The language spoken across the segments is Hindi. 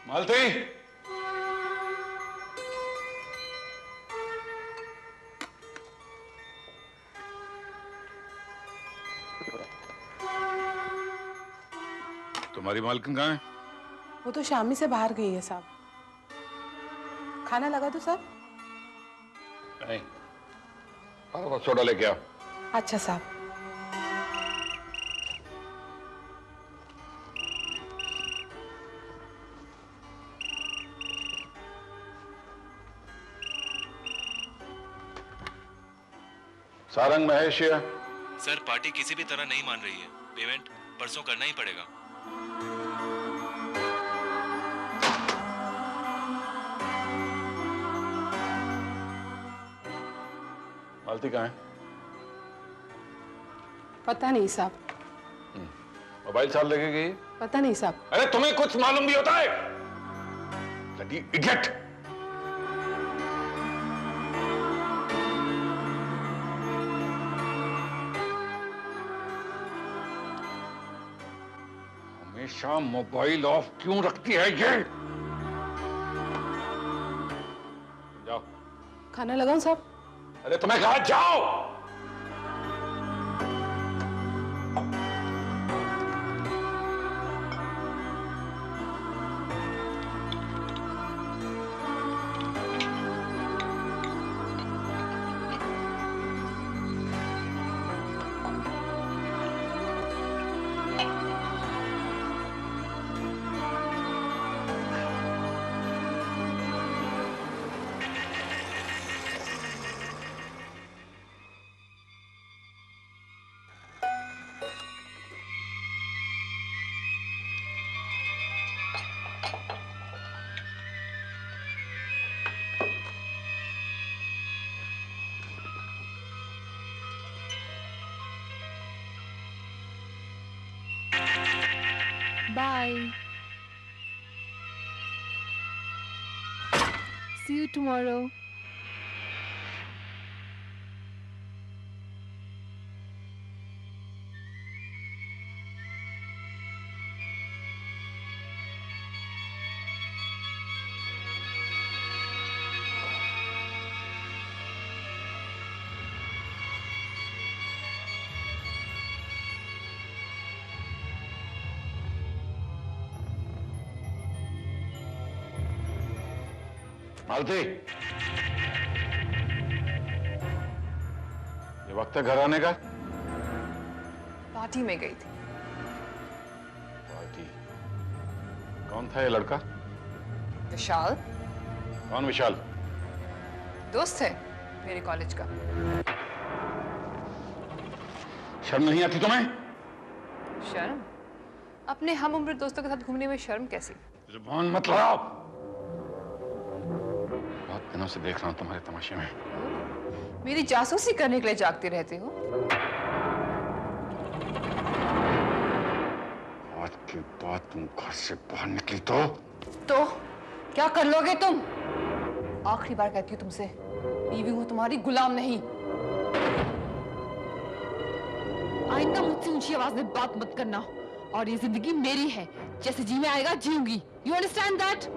मालती, तुम्हारी मालकिन कहाँ है? वो तो शामी से बाहर गई है साहब। खाना लगा दो साहब? नहीं, फटाफट सोडा लेके आओ। अच्छा साहब। सारंग महेश है। सर पार्टी किसी भी तरह नहीं मान रही है। पेमेंट परसों करना ही पड़ेगा। मालती कहाँ है? पता नहीं साहब। मोबाइल साल लेके गई? पता नहीं साहब। अरे तुम्हें कुछ मालूम भी होता है? लड़ी इडियट। हमेशा मोबाइल ऑफ क्यों रखती है ये? जाओ। खाना लगाऊं साहब? अरे तुम्हें कहा जाओ। Bye. See you tomorrow. मालती, ये वक्त है घर आने का? पार्टी में गई थी। पार्टी? कौन था ये लड़का? विशाल। कौन विशाल? दोस्त है मेरे कॉलेज का। शर्म नहीं आती तुम्हें? शर्म? अपने हम उम्र दोस्तों के साथ घूमने में शर्म कैसी? जुबान मत लड़ाओ। बहुत दिनों से देख रहा हूं तुम्हारे तमाशे में। मेरी जासूसी करने के लिए जागते रहते हो? आज के बाद तुम घर से बाहर निकली तो क्या कर लोगे तुम? आखिरी बार कहती हूँ तुमसे, बीवी हूँ तुम्हारी, गुलाम नहीं। आइंदा मुझसे ऊंची आवाज में बात मत करना। और ये जिंदगी मेरी है, जैसे जी में आएगा जीऊंगी। You understand that?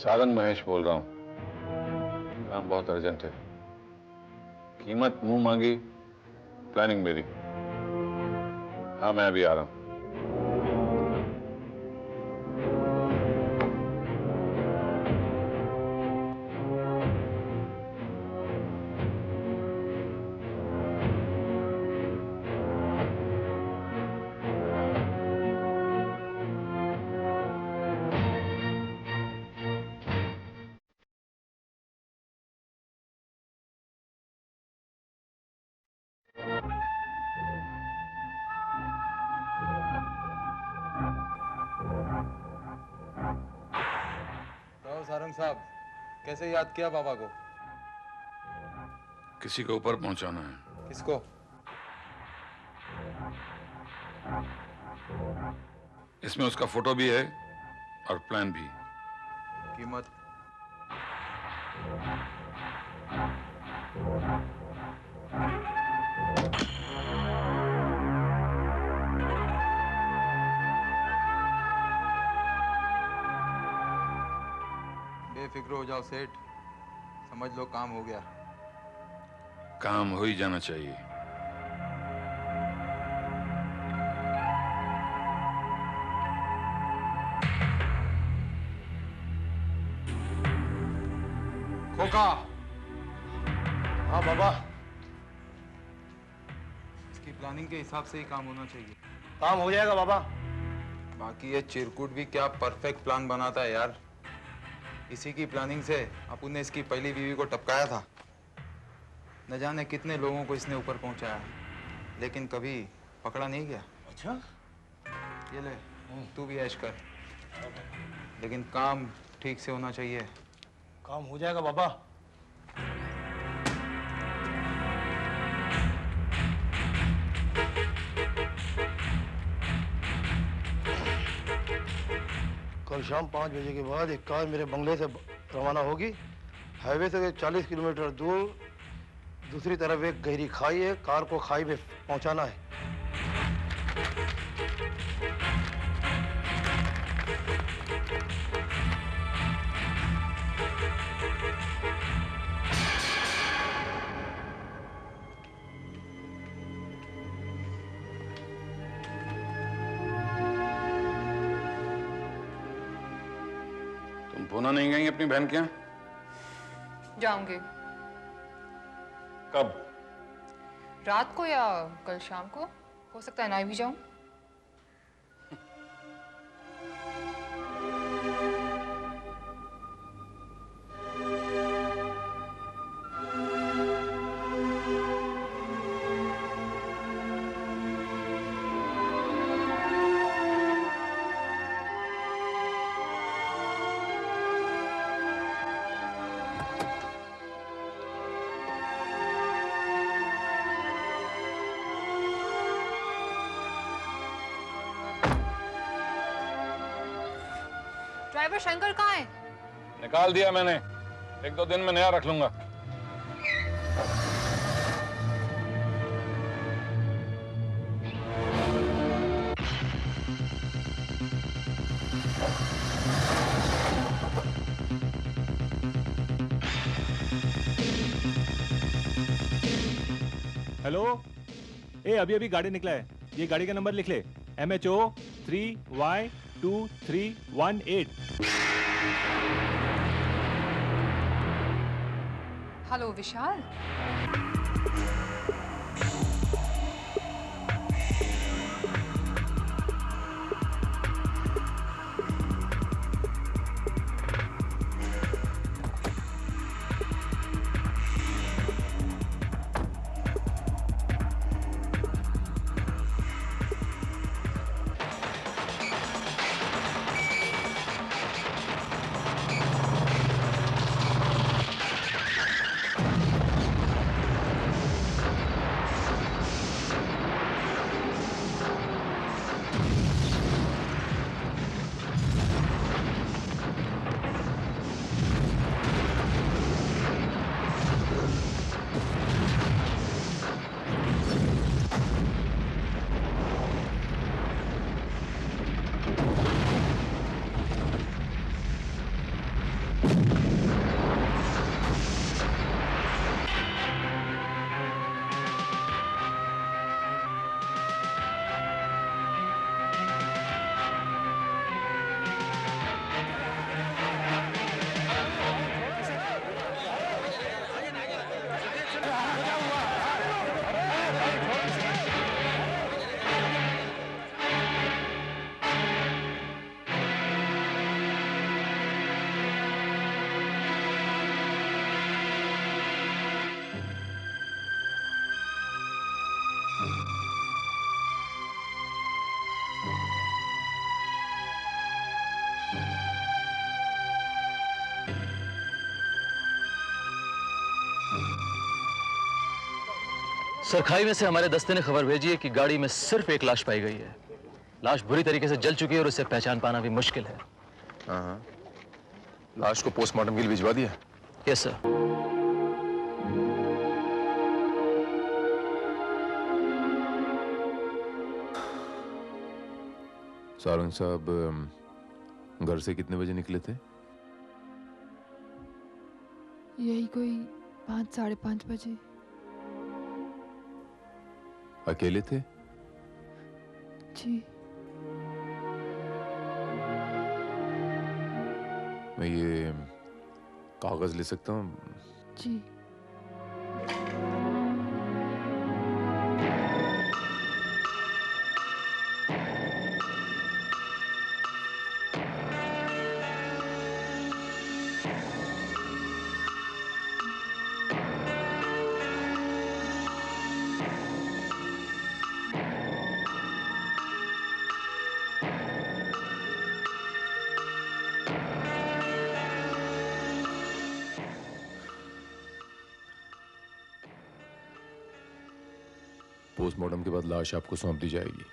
Sarang Mahesh बोल रहा हूँ। काम बहुत अर्जेंट है। कीमत मुंह मांगी, प्लानिंग मेरी। हाँ, मैं अभी आ रहा हूँ। तो सारंग साहब, कैसे याद किया पापा को? किसी को ऊपर पहुंचाना है। किसको? इसमें उसका फोटो भी है और प्लान भी। कीमत? बेफिक्र हो जाओ सेठ, समझ लो काम हो गया। काम हो ही जाना चाहिए। खोखा। हाँ बाबा, इसकी प्लानिंग के हिसाब से ही काम होना चाहिए। काम हो जाएगा बाबा। बाकी ये चिरकुट भी क्या परफेक्ट प्लान बनाता है यार। इसी की प्लानिंग से अपुन ने इसकी पहली बीवी को टपकाया था। न जाने कितने लोगों को इसने ऊपर पहुंचाया, लेकिन कभी पकड़ा नहीं गया। अच्छा, ये ले, तू भी ऐश कर, लेकिन काम ठीक से होना चाहिए। काम हो जाएगा बाबा। कल शाम 5 बजे के बाद एक कार मेरे बंगले से रवाना होगी। हाईवे से 40 किलोमीटर दूर दूसरी तरफ एक गहरी खाई है। कार को खाई में पहुंचाना है। तुम पूना नहीं गई अपनी बहन के यहाँ? जाऊंगी। कब? रात को या कल शाम को, हो सकता है ना भी जाऊं। ड्राइवर शंकर कहाँ है? निकाल दिया मैंने। 1-2 दिन में नया रख लूंगा। हेलो, अभी गाड़ी निकला है। ये गाड़ी का नंबर लिख ले, MHO 3Y2318। हेलो विशाल। सर, खाई में से हमारे दस्ते ने खबर भेजी है कि गाड़ी में सिर्फ एक लाश पाई गई है। लाश बुरी तरीके से जल चुकी है और उसे पहचान पाना भी मुश्किल है। हाँ, लाश को पोस्टमार्टम के लिए भिजवा दिया? Yes sir. सारंग साहब घर से कितने बजे निकले थे? यही कोई 5-5:30 बजे। अकेले थे? जी। मैं ये कागज ले सकता हूँ? जी। पोस्टमार्टम के बाद लाश आपको सौंप दी जाएगी।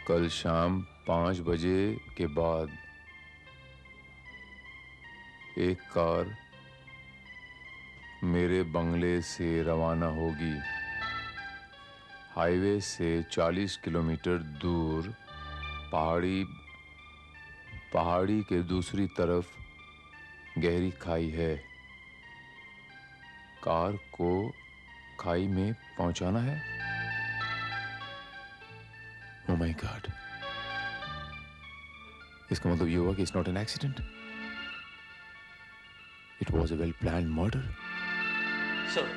कल शाम 5 बजे के बाद एक कार मेरे बंगले से रवाना होगी। हाईवे से 40 किलोमीटर दूर पहाड़ी के दूसरी तरफ गहरी खाई है। कार को खाई में पहुंचाना है। Oh my God! इसका मतलब ये हुआ कि it's not an accident. It was a well-planned murder. Sir,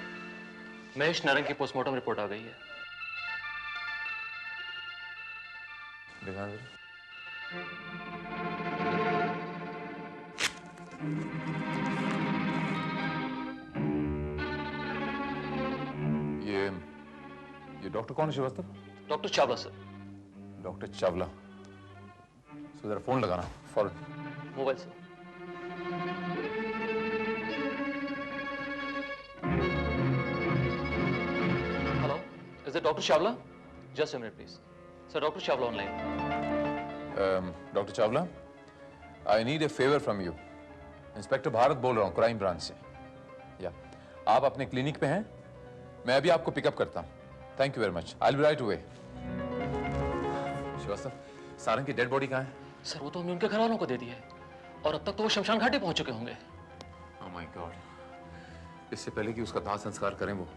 Mahesh Narang की पोस्टमार्टम रिपोर्ट आ गई है। देखा जरा। ये डॉक्टर कौन है Shrivastava? Doctor Chawla sir. Doctor Chawla. So जरा फोन लगाना फौरन। मोबाइल से। Hello, is it doctor Chawla? Just a minute please. Sir, doctor Chawla online. Doctor Chawla, I need a favour from you. Inspector Bharat बोल रहा हूँ, क्राइम ब्रांच से। या आप अपने क्लिनिक पे हैं? मैं अभी आपको पिकअप करता हूँ। Thank you very much. I will be right away. Srivastava, Sarang की डेड बॉडी कहाँ है? सर, वो तो हमने उनके घर वालों को दे दी है और अब तक तो वो शमशान घाटी पहुंच चुके होंगे। Oh my God. इससे पहले कि उसका दाह संस्कार करें, वो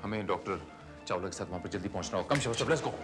हमें डॉक्टर चावला के साथ वहां पर जल्दी पहुंचना होगा। कम शो, लेट्स गो।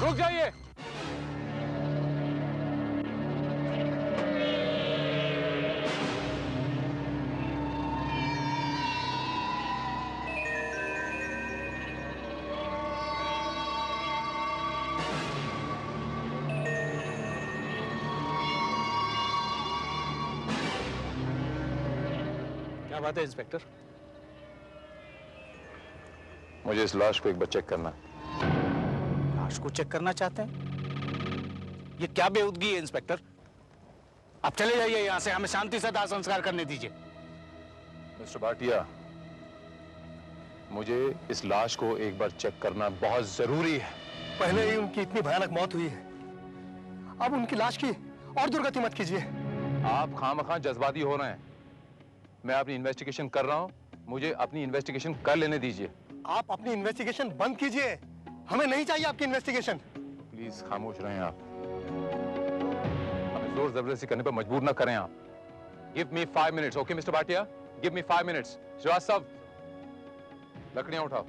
रुक जाइए। क्या बात है इंस्पेक्टर? मुझे इस लाश को एक बार चेक करना है। लाश को चेक करना चाहते हैं? ये क्या बेहूदगी है इंस्पेक्टर? आप चले जाइए यहां से, हमें शांति से दाह संस्कार करने दीजिए। मिस्टर भाटिया, मुझे इस लाश को एक बार चेक करना बहुत जरूरी है। पहले ही उनकी इतनी भयानक मौत हुई है, अब उनकी लाश की और दुर्गति मत कीजिए। आप खामखा जज्बाती हो रहे हैं। मैं अपनी इन्वेस्टिगेशन कर रहा हूं, मुझे अपनी इन्वेस्टिगेशन कर लेने दीजिए। आप अपनी इन्वेस्टिगेशन बंद कीजिए, हमें नहीं चाहिए आपकी इन्वेस्टिगेशन। प्लीज खामोश रहें आप, हमें जोर जबरदस्ती करने पर मजबूर ना करें आप। Give me 5 minutes, okay mister Bhatia? Give me 5 minutes. Srivastava, लकड़ियां उठाओ।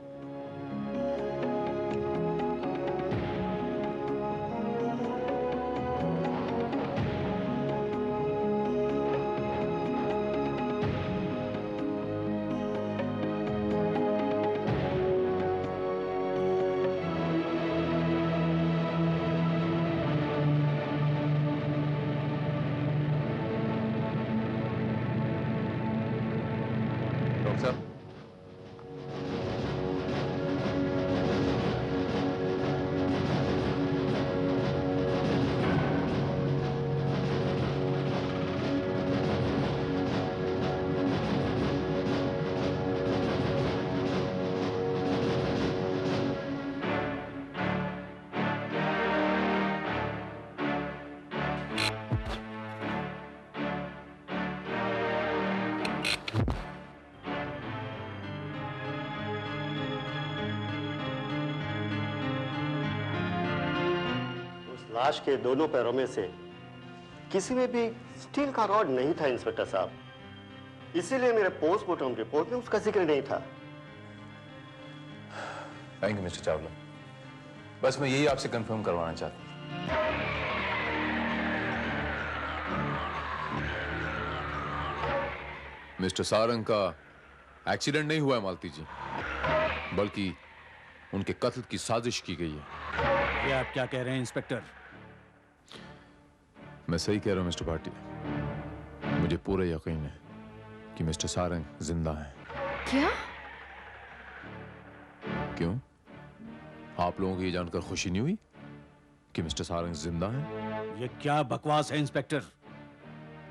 लाश के दोनों पैरों में से किसी में भी स्टील का रॉड नहीं था इंस्पेक्टर साहब, इसीलिए मेरे पोस्टमार्टम रिपोर्ट में उसका जिक्र नहीं था। थैंक यू मिस्टर चावला, बस मैं यही आपसे कंफर्म करवाना चाहता हूं। मिस्टर सारंग का एक्सीडेंट नहीं हुआ है मालती जी, बल्कि उनके कत्ल की साजिश की गई है। ये आप क्या कह रहे हैं इंस्पेक्टर? मैं सही कह रहा हूं मिस्टर भाटिया, मुझे पूरा यकीन है कि मिस्टर सारंग जिंदा हैं। क्या? क्यों? आप लोगों को ये जानकर खुशी नहीं हुई कि मिस्टर सारंग जिंदा हैं? ये क्या बकवास है इंस्पेक्टर?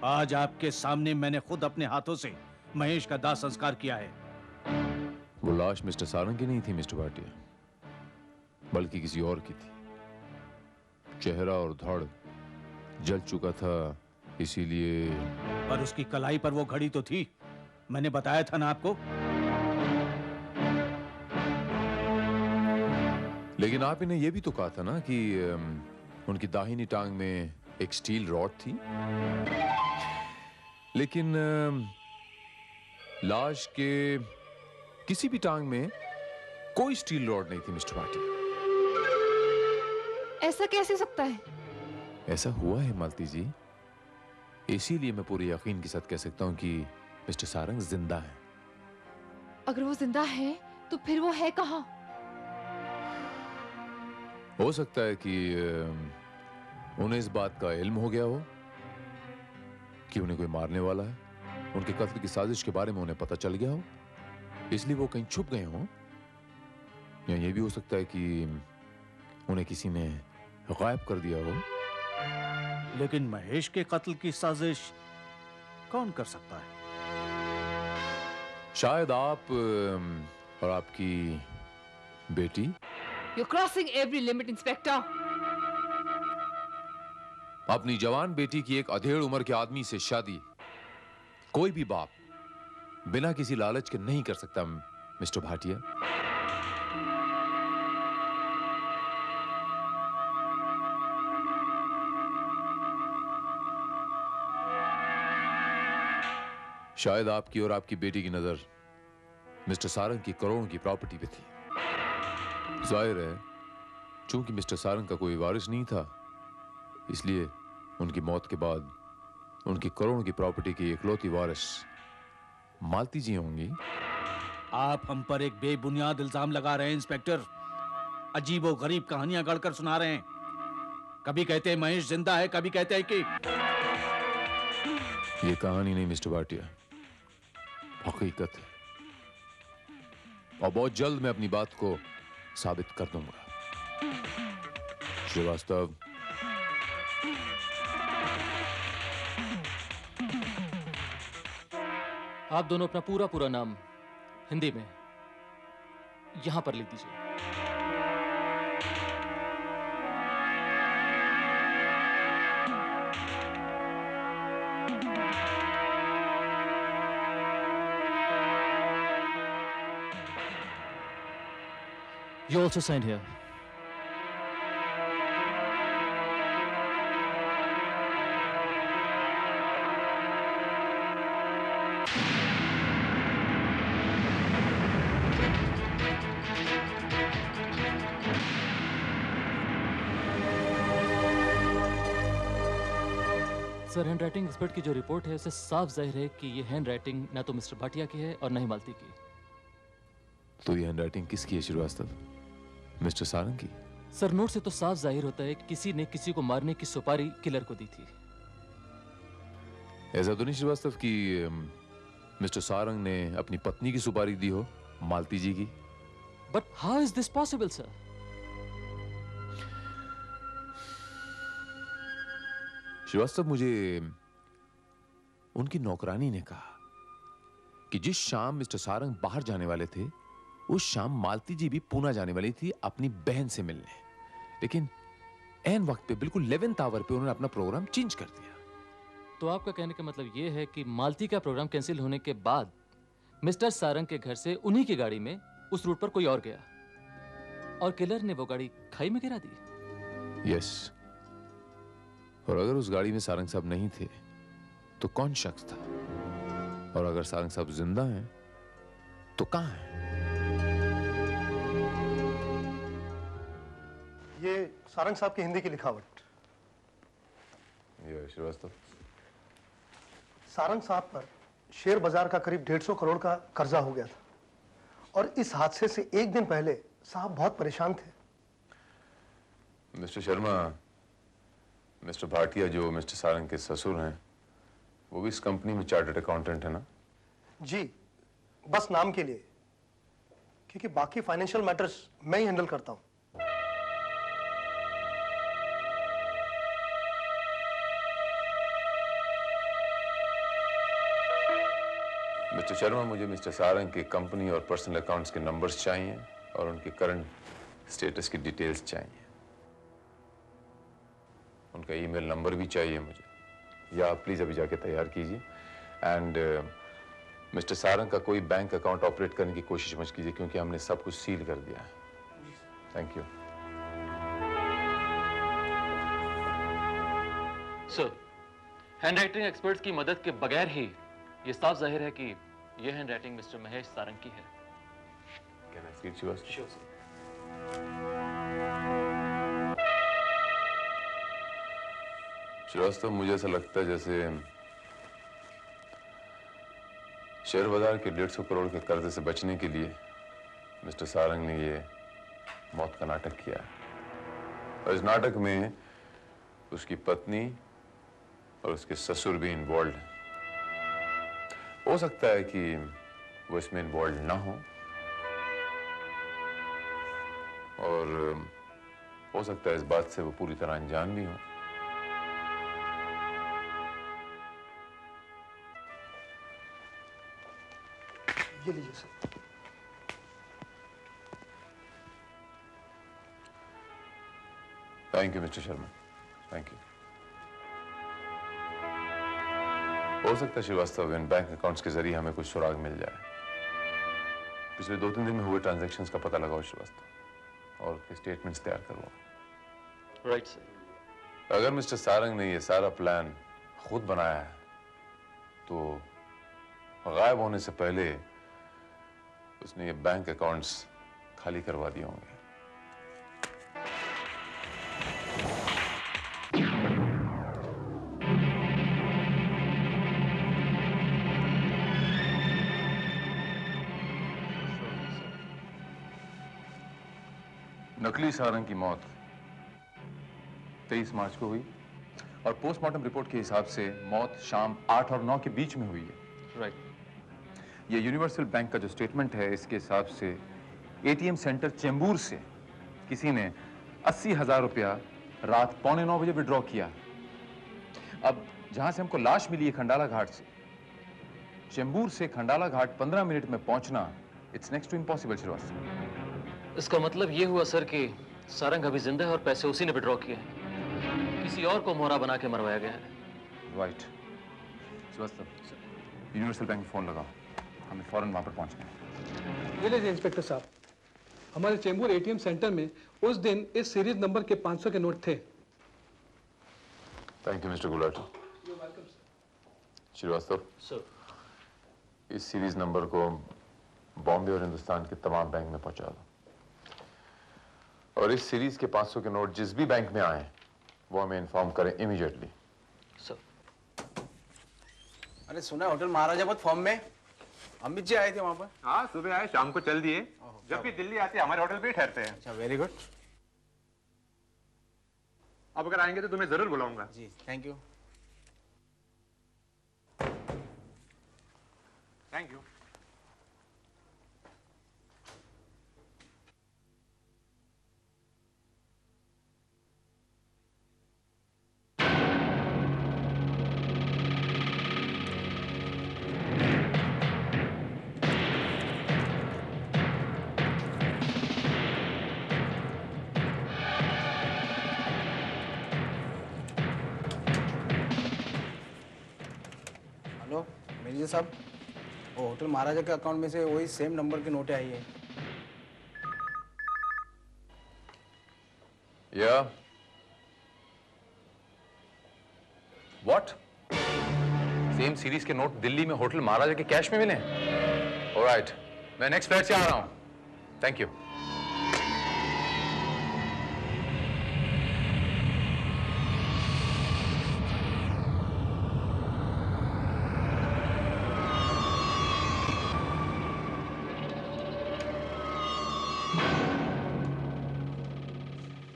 आज आपके सामने मैंने खुद अपने हाथों से महेश का दाह संस्कार किया है। वो लाश मिस्टर सारंग की नहीं थी मिस्टर भाटिया, बल्कि किसी और की थी। चेहरा और धड़ जल चुका था, इसीलिए। पर उसकी कलाई पर वो घड़ी तो थी, मैंने बताया था ना आपको। लेकिन आप इन्हें यह भी तो कहा था ना कि उनकी दाहिनी टांग में एक स्टील रॉड थी। लेकिन लाश के किसी भी टांग में कोई स्टील रॉड नहीं थी मिस्टर भाटिया। ऐसा कैसे हो सकता है? ऐसा हुआ है मालती जी, इसीलिए मैं पूरे यकीन के साथ कह सकता हूं कि मिस्टर सारंग जिंदा है। अगर वो जिंदा है तो फिर वो है कहाँ? हो सकता है कि उन्हें इस बात का इल्म हो गया हो कि उन्हें कोई मारने वाला है। उनके कत्ल की साजिश के बारे में उन्हें पता चल गया हो, इसलिए वो कहीं छुप गए हों। या ये भी हो सकता है कि उन्हें किसी ने गायब कर दिया हो। लेकिन महेश के कत्ल की साजिश कौन कर सकता है? शायद आप और आपकी बेटी। You're crossing every limit, Inspector. अपनी जवान बेटी की एक अधेड़ उम्र के आदमी से शादी कोई भी बाप बिना किसी लालच के नहीं कर सकता मिस्टर भाटिया। शायद आपकी और आपकी बेटी की नजर मिस्टर सारंग की करोड़ों की प्रॉपर्टी पे थी। जाहिर है चूंकि मिस्टर सारंग का कोई वारिस नहीं था, इसलिए उनकी मौत के बाद उनकी करोड़ों की प्रॉपर्टी की इकलौती वारिस मालती जी होंगी। आप हम पर एक बेबुनियाद इल्जाम लगा रहे हैं इंस्पेक्टर। अजीबो गरीब कहानियां गढ़कर सुना रहे हैं। कभी कहते हैं महेश जिंदा है, कभी कहते हैं कि। ये कहानी नहीं मिस्टर भाटिया, हकीकत है। और बहुत जल्द मैं अपनी बात को साबित कर दूंगा। श्रीवास्तव, आप दोनों अपना पूरा नाम हिंदी में यहां पर लिख दीजिए। You also sign here. Sir, hand writing expert की जो रिपोर्ट है उससे साफ जाहिर है कि ये हैंड राइटिंग ना तो मिस्टर भाटिया की है और ना ही मालती की। तो ये हैंड राइटिंग किसकी है श्रीवास्तव? मिस्टर सारंग की? सर, नोट से तो साफ जाहिर होता है किसी ने किसी को मारने की सुपारी किलर को दी थी। ऐसा तो नहीं श्रीवास्तव कि मिस्टर सारंग ने अपनी पत्नी की सुपारी दी हो, मालती जी की? But how is this possible sir? Srivastava, मुझे उनकी नौकरानी ने कहा कि जिस शाम मिस्टर सारंग बाहर जाने वाले थे, उस शाम मालती जी भी पूना जाने वाली थी अपनी बहन से मिलने। लेकिन ऐन वक्त पे, बिल्कुल 11th आवर पे उन्होंने अपना प्रोग्राम चेंज कर दिया। तो आपका कहने का मतलब यह है कि मालती का प्रोग्राम कैंसिल होने के बाद मिस्टर सारंग के घर से उन्हीं की गाड़ी में उस रूट पर कोई और गया और किलर ने वो गाड़ी खाई में गिरा दी। यस। और अगर उस गाड़ी में सारंग साहब नहीं थे तो कौन शख्स था? और अगर सारंग साहब जिंदा हैं तो कहां हैं? ये सारंग साहब की हिंदी की लिखावट। ये श्रीवास्तव, सारंग साहब पर शेयर बाजार का करीब 150 करोड़ का कर्जा हो गया था और इस हादसे से एक दिन पहले साहब बहुत परेशान थे। मिस्टर शर्मा, मिस्टर भाटिया जो मिस्टर सारंग के ससुर हैं, वो भी इस कंपनी में चार्टर्ड अकाउंटेंट है ना? जी, बस नाम के लिए। क्योंकि बाकी फाइनेंशियल मैटर्स मैं ही हैंडल करता हूँ। मिस्टर शर्मा, मुझे मिस्टर सारंग के कंपनी और पर्सनल अकाउंट्स के नंबर्स चाहिए और उनके करंट स्टेटस की डिटेल्स चाहिए। उनका ईमेल नंबर भी चाहिए मुझे, या आप प्लीज अभी जाके तैयार कीजिए। एंड मिस्टर सारंग का कोई बैंक अकाउंट ऑपरेट करने की कोशिश मत कीजिए, क्योंकि हमने सब कुछ सील कर दिया है। Thank you sir. Handwriting experts की मदद के बगैर ही ये साफ जाहिर है कि ये हैंडराइटिंग मिस्टर महेश सारंग की है। Can I see it Srivastava? Sure sir. Srivastava, मुझे ऐसा लगता है जैसे शेयर बाजार के 150 करोड़ के कर्जे से बचने के लिए मिस्टर सारंग ने ये मौत का नाटक किया है। और इस नाटक में उसकी पत्नी और उसके ससुर भी इन्वॉल्व हैं। हो सकता है कि वो इसमें इन्वॉल्व ना हो, और हो सकता है इस बात से वो पूरी तरह अनजान भी हो। ये लीजिए sir. Thank you mister Sharma, thank you. हो सकता है श्रीवास्तव इन बैंक अकाउंट्स के जरिए हमें कुछ सुराग मिल जाए। पिछले 2-3 दिन में हुए ट्रांजैक्शंस का पता लगाओ श्रीवास्तव, और उसके स्टेटमेंट्स तैयार करवाओ। Right sir. अगर मिस्टर सारंग ने ये सारा प्लान खुद बनाया है तो गायब होने से पहले उसने ये बैंक अकाउंट्स खाली करवा दिए होंगे। नकली सारंग की मौत 23 मार्च को हुई, और पोस्टमार्टम रिपोर्ट के हिसाब से मौत शाम 8 और 9 के बीच में हुई है। राइट। ये यूनिवर्सल बैंक का जो स्टेटमेंट है, इसके हिसाब से एटीएम सेंटर चेंबूर से किसी ने 80,000 रुपया रात 8:45 बजे विड्रॉ किया। अब जहां से हमको लाश मिली है खंडाला घाट से, चेंबूर से खंडाला घाट 15 मिनट में पहुंचना it's next to impossible Srivastava. इसका मतलब ये हुआ सर कि सारंग अभी जिंदा है और पैसे उसी ने विड्रॉ किए हैं। किसी और को मोहरा बना के मरवाया गया है। राइट। श्रीवास्तव, यूनिवर्सल बैंक में फोन लगाओ, हमें फौरन वहां पर पहुंचना है। ये लीजिए इंस्पेक्टर साहब, हमारे चेंबूर एटीएम सेंटर में उस दिन इस सीरीज नंबर के 500 के नोट थे। Thank you mister Gulati. Srivastava sir, इस सीरीज नंबर को बॉम्बे और हिंदुस्तान के तमाम बैंक में पहुंचा दो, और इस सीरीज के 500 के नोट जिस भी बैंक में आए वो हमें इन्फॉर्म करें इमीडिएटली। सर। अरे सुना होटल महाराजा पद फॉर्म में अमित जी आए थे वहां पर। हाँ, सुबह आए, शाम को चल दिए। जब भी दिल्ली आते हैं हमारे होटल पे ही ठहरते हैं। अच्छा, वेरी गुड। अब अगर आएंगे तो तुम्हें जरूर बुलाऊंगा। जी, thank you. Thank you. Hello manager साहब, वो होटल महाराजा के अकाउंट में से वही सेम नंबर की नोटें आई है। या व्हाट? सेम सीरीज के नोट दिल्ली में होटल महाराजा के कैश में मिले? ऑलराइट, मैं नेक्स्ट फ्लाइट से आ रहा हूं। Thank you.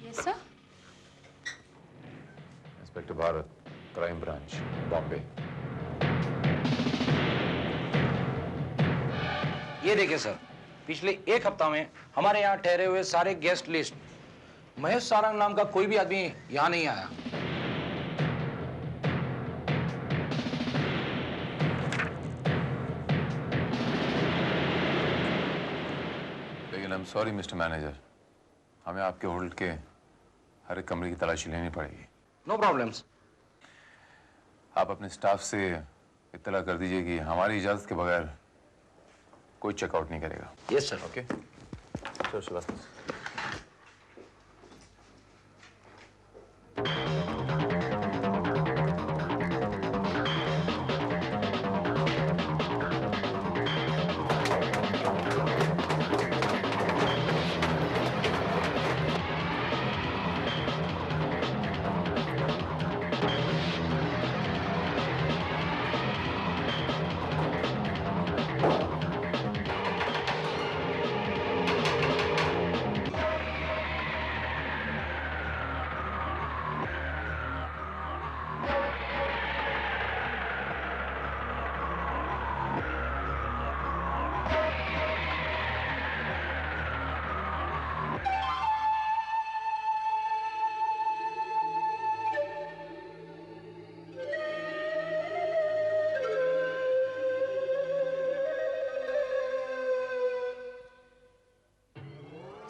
Yes sir. Inspector Bharat, crime branch, Bombay. ये देखिए सर, पिछले 1 हफ्ता में हमारे यहाँ ठहरे हुए सारे गेस्ट लिस्ट, महेश सारंग नाम का कोई भी आदमी यहाँ नहीं आया। लेकिन आई एम सॉरी मिस्टर मैनेजर, हमें आपके होटल के हर एक कमरे की तलाशी लेनी पड़ेगी। No problems. आप अपने स्टाफ से इत्तला कर दीजिए कि हमारी इजाजत के बगैर कोई चेकआउट नहीं करेगा। Yes sir. Okay sir Srivastava.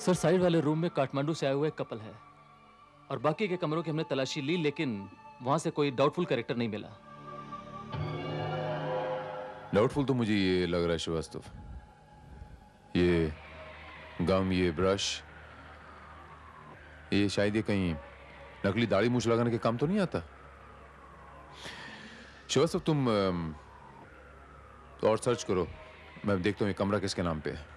Sir, side वाले रूम में काठमांडू से आए हुए कपल है और बाकी के कमरों की हमने तलाशी ली, लेकिन वहां से कोई डाउटफुल कैरेक्टर नहीं मिला। डाउटफुल तो मुझे ये लग रहा है श्रीवास्तव, ये गम, ये ब्रश, ये शायद ये कहीं नकली दाढ़ी मूछ लगाने के काम तो नहीं आता। श्रीवास्तव तुम और सर्च करो, मैं देखता हूँ ये कमरा किसके नाम पे है।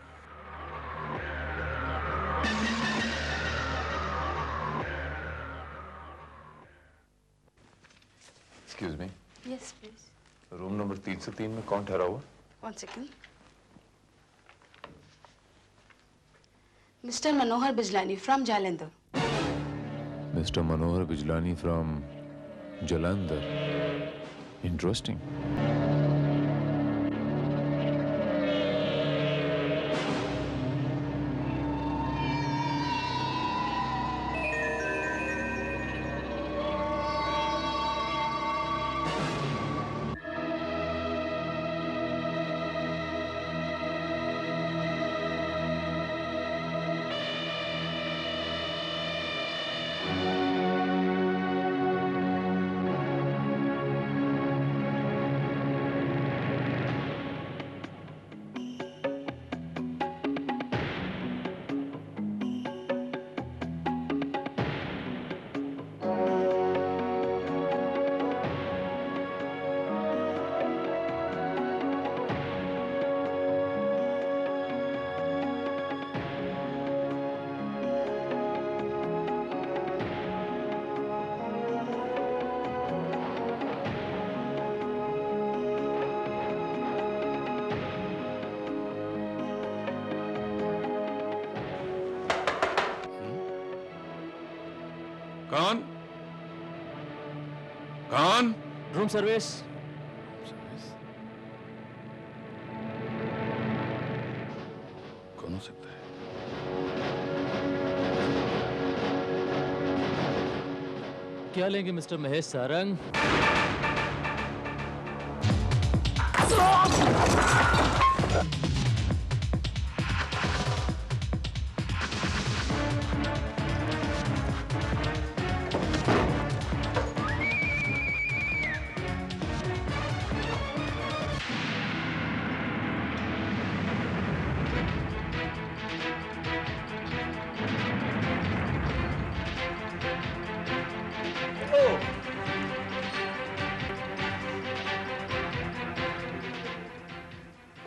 Excuse me. Yes please. Room number 3 से 3 में कौन ठहरा हुआ? 1 second. Mister Manohar Bijlani from Jalandhar. Mister Manohar Bijlani from Jalandhar. Interesting. कौन? कौन? Room service. कौन हो सकता है? क्या लेंगे मिस्टर महेश सारंग?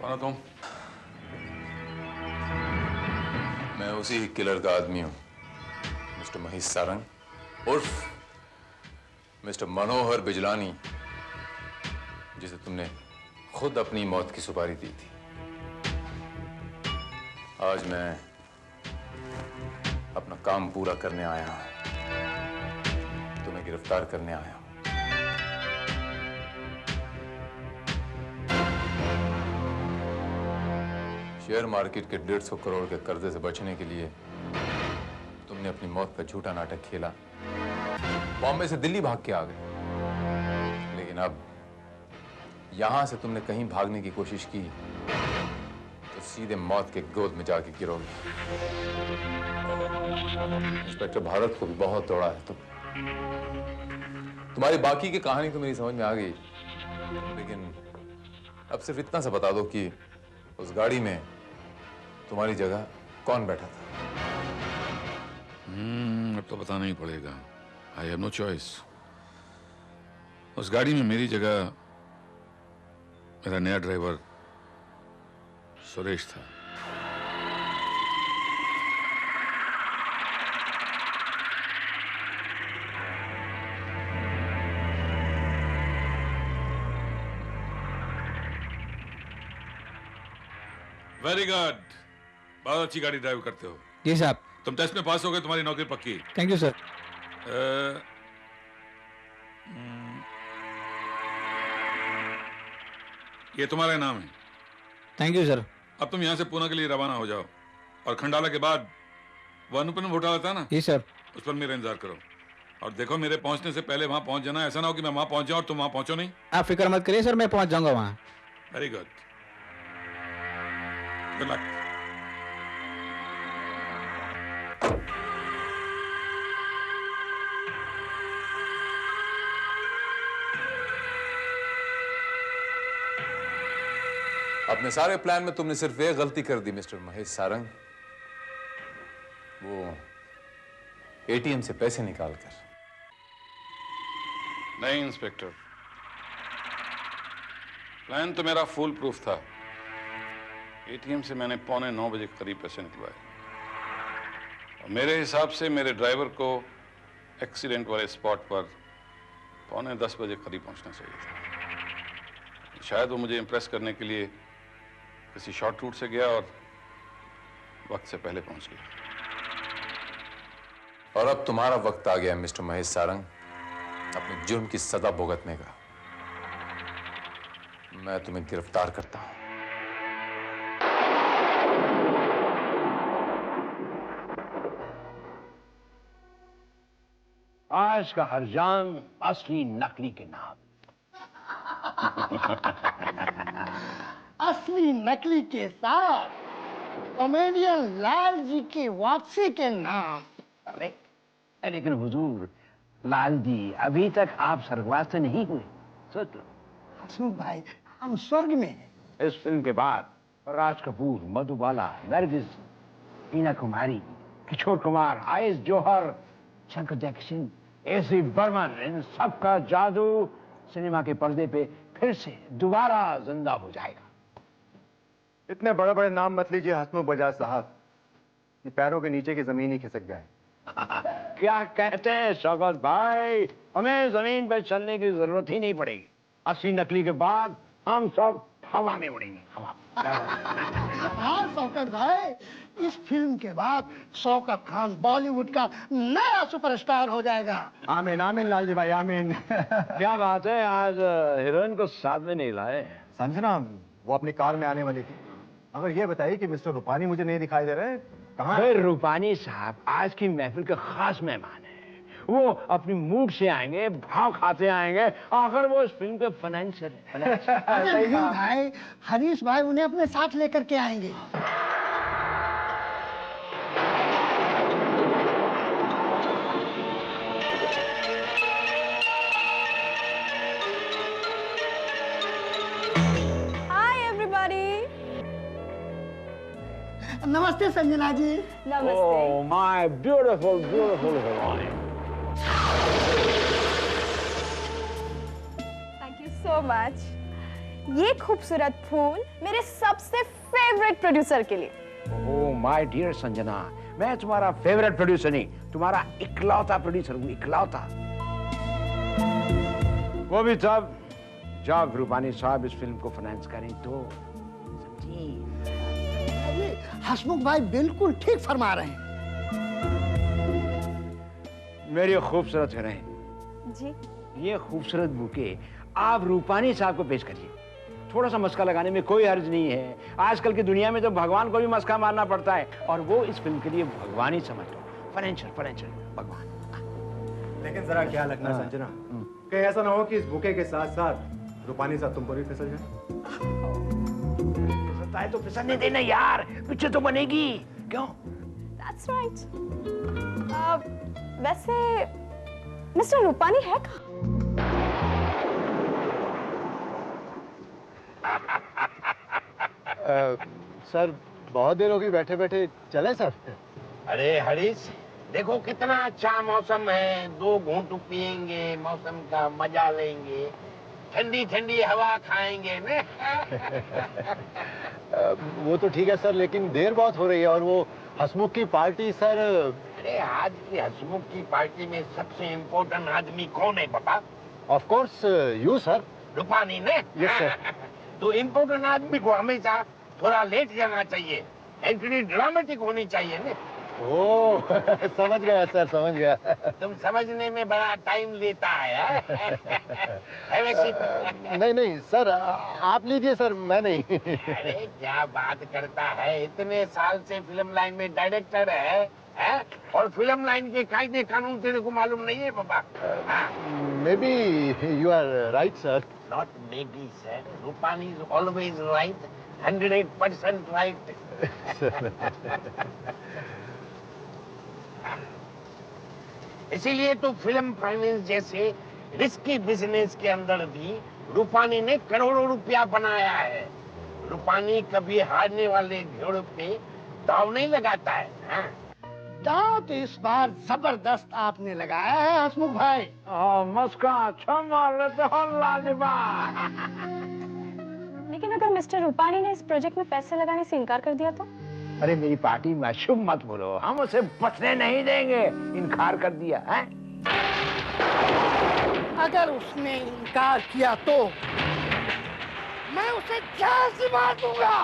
कौन हो तुम? मैं उसी किलर का आदमी हूं, मिस्टर महेश सारंग उर्फ मिस्टर मनोहर बिजलानी, जिसे तुमने खुद अपनी मौत की सुपारी दी थी। आज मैं अपना काम पूरा करने आया हूं, तुम्हें गिरफ्तार करने आया हूं। शेयर मार्केट के 150 करोड़ के कर्जे से बचने के लिए तुमने अपनी मौत का झूठा नाटक खेला, बॉम्बे से दिल्ली भाग के आ गए। लेकिन अब यहां से तुमने कहीं भागने की कोशिश की तो सीधे मौत के गोद में जाके गिरोगे। इंस्पेक्टर भारत को भी बहुत दौड़ा है तुम्हारी बाकी की कहानी तो मेरी समझ में आ गई, लेकिन अब सिर्फ इतना सा बता दो कि उस गाड़ी में तुम्हारी जगह कौन बैठा था? अब तो बताना ही पड़ेगा। I have no choice. उस गाड़ी में मेरी जगह मेरा नया ड्राइवर सुरेश था। वेरी गुड, बहुत अच्छी गाड़ी ड्राइव करते हो। जी साहब। तुम टेस्ट में पास हो गए, तुम्हारी नौकरी पक्की। Thank you sir. ये तुम्हारा नाम है। Thank you sir. अब तुम यहाँ से पुणे के लिए रवाना हो जाओ और खंडाला के बाद वो अनुपम घोटाला था ना, जी सर, उस पर मेरा इंतजार करो। और देखो मेरे पहुंचने से पहले वहां पहुंच जाना, ऐसा ना हो कि मैं वहां पहुंच जाऊं और तुम वहां पहुंचो नहीं। आप फिक्र मत करिए सर, मैं पहुंच जाऊंगा वहां। Very good, good luck. अपने सारे प्लान में तुमने सिर्फ एक गलती कर दी मिस्टर महेश सारंग, वो एटीएम से पैसे निकालकर। नहीं इंस्पेक्टर, प्लान तो मेरा फुल प्रूफ था। एटीएम से मैंने 8:45 बजे के करीब पैसे निकलवाए और मेरे हिसाब से मेरे ड्राइवर को एक्सीडेंट वाले स्पॉट पर 9:45 बजे करीब पहुंचना चाहिए था। शायद वो मुझे इंप्रेस करने के लिए किसी शॉर्ट रूट से गया और वक्त से पहले पहुंच गया। और अब तुम्हारा वक्त आ गया मिस्टर महेश सारंग अपने जुर्म की सजा भुगतने का। मैं तुम्हें गिरफ्तार करता हूं। आज का हर जाम असली नकली के नाम। असली नकली के साथ कॉमेडियन लाल जी की वापसी के नाम। अरे लेकिन हुजूर, लाल जी अभी तक आप स्वर्गवास नहीं हुए। सोच लो। हसमुख भाई, हम स्वर्ग में हैं। इस फिल्म के बाद राज कपूर, मधुबाला, नरगिस, हीना कुमारी, किशोर कुमार, आयश जौहर, शंकर जयकिशन, एसी बर्मन, इन सबका जादू सिनेमा के पर्दे पे फिर से दोबारा जिंदा हो जाएगा। इतने बड़े बड़े नाम मत लीजिए हसमुख बजाज साहब, ये पैरों के नीचे की जमीन ही खिसक गए। क्या कहते हैं शौकत भाई, हमें जमीन पर चलने की जरूरत ही नहीं पड़ेगी। असली नकली के बाद हम सब हवा में उड़ेंगे। हवा। हाँ शौकत भाई, इस फिल्म के बाद शौकत खान बॉलीवुड का नया सुपरस्टार हो जाएगा। आमीन आमीन लाल जी भाई, आमीन। क्या बात है, आज हीरोइन को साथ में नहीं लाए? समझना, वो अपनी कार में आने वाली थी। अगर ये बताइए कि मिस्टर रूपानी मुझे नहीं दिखाई दे रहे, कहाँ है? रूपानी साहब आज की महफिल के खास मेहमान हैं। वो अपनी मूड से आएंगे, भाव खाते आएंगे। आखिर वो इस फिल्म के फाइनेंसर हैं। भाई, हरीश भाई उन्हें अपने साथ लेकर के आएंगे। नमस्ते संजना जी। नमस्ते। Oh, my beautiful, beautiful heroine. Thank you so much. ये खूबसूरत फूल मेरे सबसे फेवरेट प्रोड्यूसर के लिए। Oh, my dear संजना, मैं तुम्हारा फेवरेट प्रोड्यूसर नहीं, तुम्हारा इकलौता प्रोड्यूसर हूँ, इकलौता। वो भी तब जब रूपानी साहब इस फिल्म को फाइनेंस करें तो। हसमुख भाई बिल्कुल ठीक फरमा रहे हैं। मेरी खूबसूरत हीरोइन जी, ये खूबसूरत बुके आप रूपानी साहब को पेश करिए थोड़ा सा मस्का लगाने में कोई हर्ज नहीं है। आजकल की दुनिया में तो भगवान को भी मस्का मारना पड़ता है, और वो इस फिल्म के लिए भगवान ही समझ लो। फाइनेंशियल भगवान। लेकिन जरा ख्याल रखना संजना, कहीं ऐसा ना हो कि इस बुके के साथ साथ रूपानी साहब तुम पर भी फिसल जाए। फिसलता है तो फिसलने देना यार, पीछे तो बनेगी। क्यों? That's right. वैसे मिस्टर रूपानी है कहाँ? सर बहुत देर होगी बैठे बैठे, चले सर? अरे हरीश, देखो कितना अच्छा मौसम है, 2 घूंट पिएंगे, मौसम का मजा लेंगे, ठंडी ठंडी हवा खाएंगे ने। वो तो ठीक है सर, लेकिन देर बहुत हो रही है, और वो हसमुख की पार्टी सर। अरे आज की हसमुख की पार्टी में सबसे इम्पोर्टेंट आदमी कौन है पापा? Of course you sir. Rupani ने? Yes sir. तो इम्पोर्टेंट आदमी को हमेशा थोड़ा लेट जाना चाहिए, एंट्री ड्रामेटिक होनी चाहिए ने। ओह समझ गया सर, समझ गया। तुम समझने में बड़ा टाइम लेता है। नहीं नहीं सर, आप लीजिए सर, मैं नहीं। अरे क्या बात करता है, इतने साल से फिल्म लाइन में डायरेक्टर है? और फिल्म लाइन के कायदे कानून तेरे को मालूम नहीं है पापा? Maybe you are right sir. Not maybe sir, Rupani is always right, 108% right. इसीलिए तो फिल्म फाइनेंस जैसे रिस्की बिजनेस के अंदर भी रूपानी ने करोड़ों रुपया बनाया है। रूपानी कभी हारने वाले घोड़े पे दांव नहीं लगाता है। दांव तो इस बार जबरदस्त आपने लगाया है हसमुख भाई। मस्का अच्छा मार लेते हो लाजवाब। लेकिन अगर मिस्टर रूपानी ने इस प्रोजेक्ट में पैसे लगाने से इनकार कर दिया तो? अरे मेरी पार्टी में शुभ मत बोलो, हम उसे बचने नहीं देंगे। इनकार कर दिया है? अगर उसने इनकार किया तो मैं उसे जान से मार दूंगा।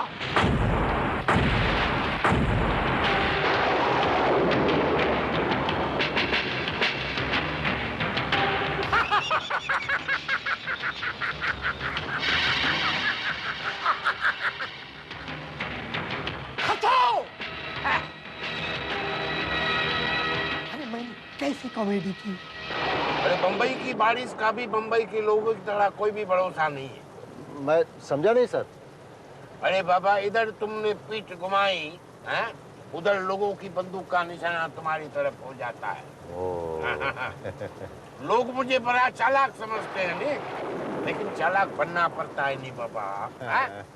हटाओ! अरे मैंने कैसी कॉमेडी की। अरे बम्बई की बारिश का भी बम्बई के लोगों की तरह कोई भी भरोसा नहीं है। मैं समझा नहीं सर। अरे बाबा, इधर तुमने पीठ घुमाई है, उधर लोगों की बंदूक का निशाना तुम्हारी तरफ हो जाता है। लोग मुझे बड़ा चालाक समझते हैं नहीं, लेकिन चालाक बनना पड़ता है नहीं बाबा।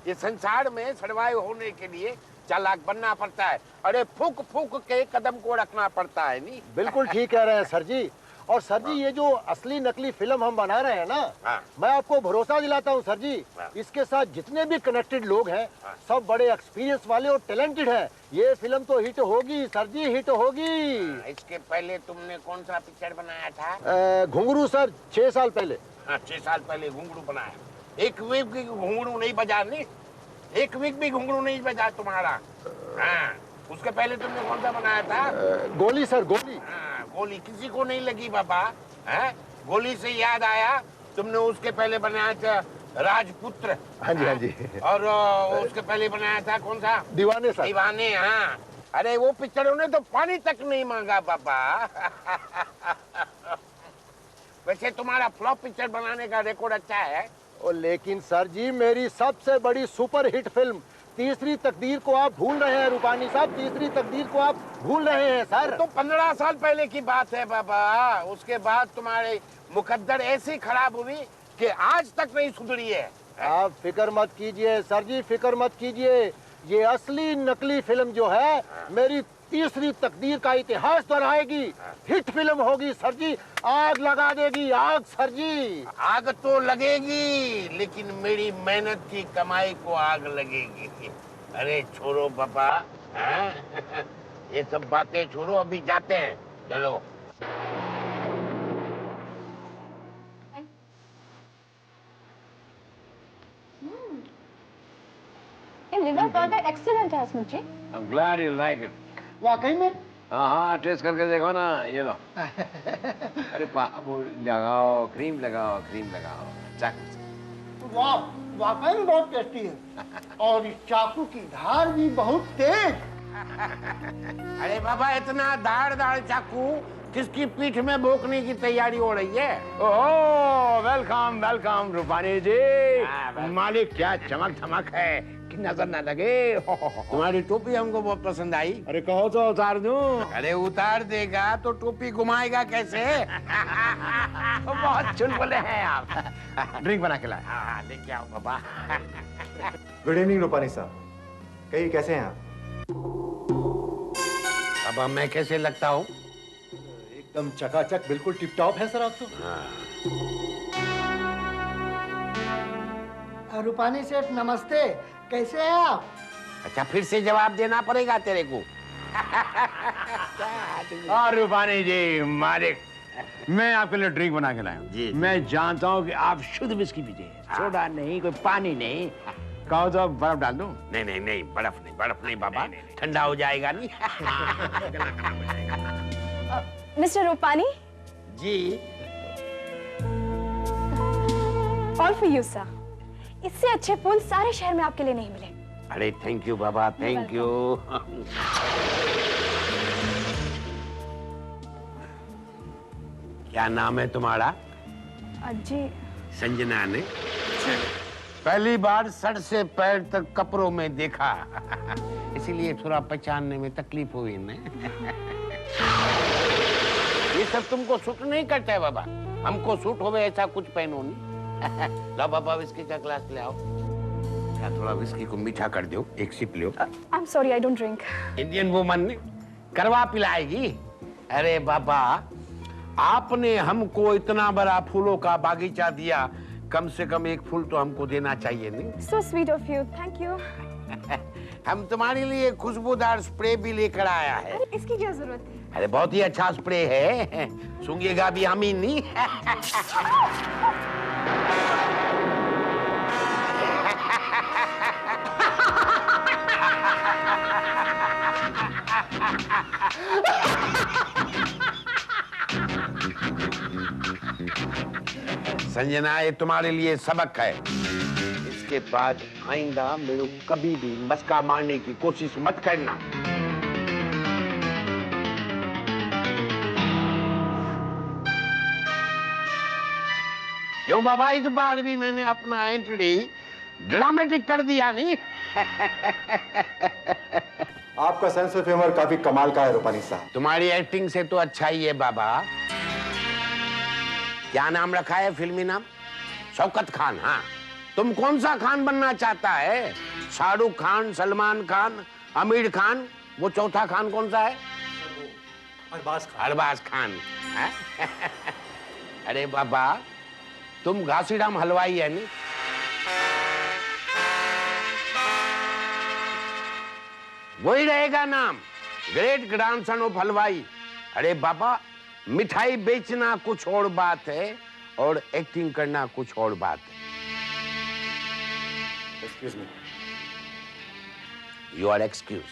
ये संसार में सर्वाइव होने के लिए चालाक बनना पड़ता है। अरे फूक फूक के कदम को रखना पड़ता है नहीं। बिल्कुल ठीक कह रहे हैं सर जी। और सर जी, ये जो असली नकली फिल्म हम बना रहे हैं ना, मैं आपको भरोसा दिलाता हूँ सर जी, इसके साथ जितने भी कनेक्टेड लोग हैं सब बड़े एक्सपीरियंस वाले और टैलेंटेड हैं। ये फिल्म तो हिट होगी सर जी, हिट होगी। इसके पहले तुमने कौन सा पिक्चर बनाया था? घुंघरू सर, 6 साल पहले। 6 साल पहले घुंघरू बनाया। एक वीक भी घुंघरू नहीं बजा, नहीं एक वीक भी घुंघरू नहीं बजा तुम्हारा। उसके पहले तुमने कौन सा बनाया था? गोली सर, गोली। गोली किसी को नहीं लगी बाबा। गोली से याद आया, तुमने उसके पहले बनाया था राजपुत्र। हाँ जी, हाँ जी। और उसके पहले बनाया था कौन सा? दीवाने सर। दीवाने, हाँ। अरे वो पिक्चरों ने तो पानी तक नहीं मांगा बाबा। वैसे तुम्हारा फ्लॉप पिक्चर बनाने का रिकॉर्ड अच्छा है। लेकिन सर जी, मेरी सबसे बड़ी सुपर हिट फिल्म तीसरी तकदीर को आप भूल रहे हैं रूपानी साहब, तीसरी तकदीर को आप भूल रहे हैं सर। तो 15 साल पहले की बात है बाबा। उसके बाद तुम्हारे मुकद्दर ऐसी खराब हुई कि आज तक नहीं सुधरी है। आप फिक्र मत कीजिए सर जी, फिक्र मत कीजिए। ये असली नकली फिल्म जो है मेरी तीसरी तकदीर का इतिहास दोहराएगी। हिट फिल्म होगी सर जी, आग लगा देगी, आग सर जी। आग तो लगेगी, लेकिन मेरी मेहनत की कमाई को आग लगेगी। अरे छोड़ो पापा, ये सब बातें छोड़ो, अभी जाते हैं, चलो। लिवर बर्गर एक्सीलेंट है हसमुख जी। I'm glad you like it. वाकई में? हाँ, टेस्ट करके देखो ना, ये लो। अरे वो लगाओ, क्रीम लगाओ, क्रीम लगाओ। वाह वाकई में बहुत टेस्टी है और इस चाकू की धार भी बहुत तेज। अरे बाबा इतना धारदार चाकू किसकी पीठ में भोंकने की तैयारी हो रही है? ओह वेलकम वेलकम रूपानी जी। मालिक क्या चमक धमक है कि नजर न लगे। तुम्हारी टोपी हमको बहुत पसंद आई। अरे कहो तो उतार दूं। अरे उतार देगा तो टोपी घुमाएगा कैसे? बहुत चुलबुले हैं आप। ड्रिंक बना के लाए। हाँ लेके आओ बाबा। गुड इवनिंग रूपानी साहब, कहिए कैसे हैं आप? अब मैं कैसे लगता हूँ? एकदम चकाचक, बिल्कुल टिप टॉप है सर आप तो। रूपानी सेठ नमस्ते, कैसे हैं आप? अच्छा फिर से जवाब देना पड़ेगा तेरे को। और रूपानी जी मालिक, मैं आपके लिए ड्रिंक बना के लाया हूँ। मैं जानता हूँ कि आप शुद्ध विस्की पीते हैं, सोडा नहीं, कोई पानी नहीं। कहो तो बर्फ डाल दूं? नहीं नहीं नहीं, बर्फ नहीं बाबा, ठंडा हो जाएगा नहीं। Mister Rupani ji. All for you sir. इससे अच्छे फूल सारे शहर में आपके लिए नहीं मिले। अरे thank you Baba, thank you. क्या नाम है तुम्हारा? जी संजना ने पहली बार सर से पैर तक कपड़ों में देखा, इसीलिए थोड़ा पहचानने में तकलीफ हुई ना। ये सब तुमको सूट नहीं करता है बाबा, हमको सूट होवे ऐसा कुछ पहनो नहीं। लो बाबा विस्की का ग्लास ले आओ। क्या थोड़ा विस्की को मीठा कर दो, एक सिप लो। I am sorry I don't drink. Indian woman ने करवा पिलाएगी। अरे बाबा आपने हमको इतना बड़ा फूलों का बागीचा दिया, कम से कम एक फूल तो हमको देना चाहिए नहीं? So sweet of you, thank you. हम तुम्हारे लिए खुशबूदार स्प्रे भी लेकर आया है। अरे इसकी क्या जरूरत है? अरे बहुत ही अच्छा स्प्रे है, सूंघेगा भी हम ही नहीं। संजना ये तुम्हारे लिए सबक है, इसके बाद आइंदा मेरे कभी भी मस्का मारने की कोशिश मत करना। क्यों बाबा इस बार भी मैंने अपना एंट्री ड्रामेटिक कर दिया नहीं? आपका सेंस ऑफ ह्यूमर काफी कमाल का है रूपानी साहब। तुम्हारी एक्टिंग से तो अच्छा ही है बाबा। क्या नाम रखा है फिल्मी नाम? शौकत खान। हाँ तुम कौन सा खान बनना चाहता है? शाहरुख खान, सलमान खान, आमिर खान, वो चौथा खान कौन सा है? अरबाज खान। अरे बाबा तुम घासीराम हलवाई है नहीं? वही रहेगा नाम, ग्रेट ग्रैंडसन ऑफ हलवाई। अरे बाबा मिठाई बेचना कुछ और बात है और एक्टिंग करना कुछ और बात है। Excuse me. You are excuse.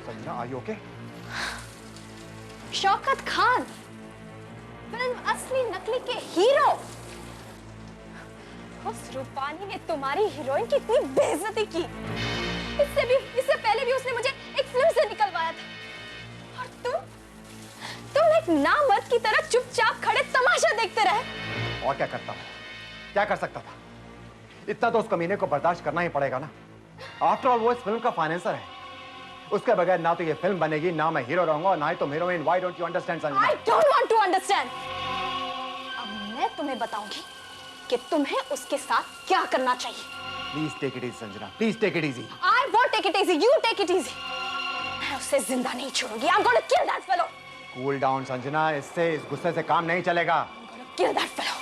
Sanjana are you okay? Shaukat Khan film असली नकली के हीरो। उस रूपानी ने तुम्हारी हीरोइन की इतनी बेइज्जती की, इससे पहले भी उसने मुझे एक फिल्म से निकलवाया था, और तुम एक नामर्द की तरह चुपचाप खड़े तमाशा देखते रहे। और क्या करता हूँ, क्या कर सकता था? इतना तो उस कमीने को बर्दाश्त करना ही पड़ेगा ना। आफ्टर ऑल वो इस फिल्म का फाइनेंसर है, उसके बगैर ना तो ये फिल्म बनेगी, ना मैं हीरो रहूंगा, ना ही तुम heroine. Why don't you understand Sanjana? I don't want to understand. अब मैं तुम्हें बताऊंगी कि तुम्हें उसके साथ क्या करना चाहिए। Please take it easy Sanjana, please take it easy. I won't take it easy. You take it easy. मैं उसे जिंदा नहीं छोड़ूंगी। I'm going to kill that fellow. Cool down Sanjana, इससे इस गुस्से से काम नहीं चलेगा। I'm going to kill that fellow.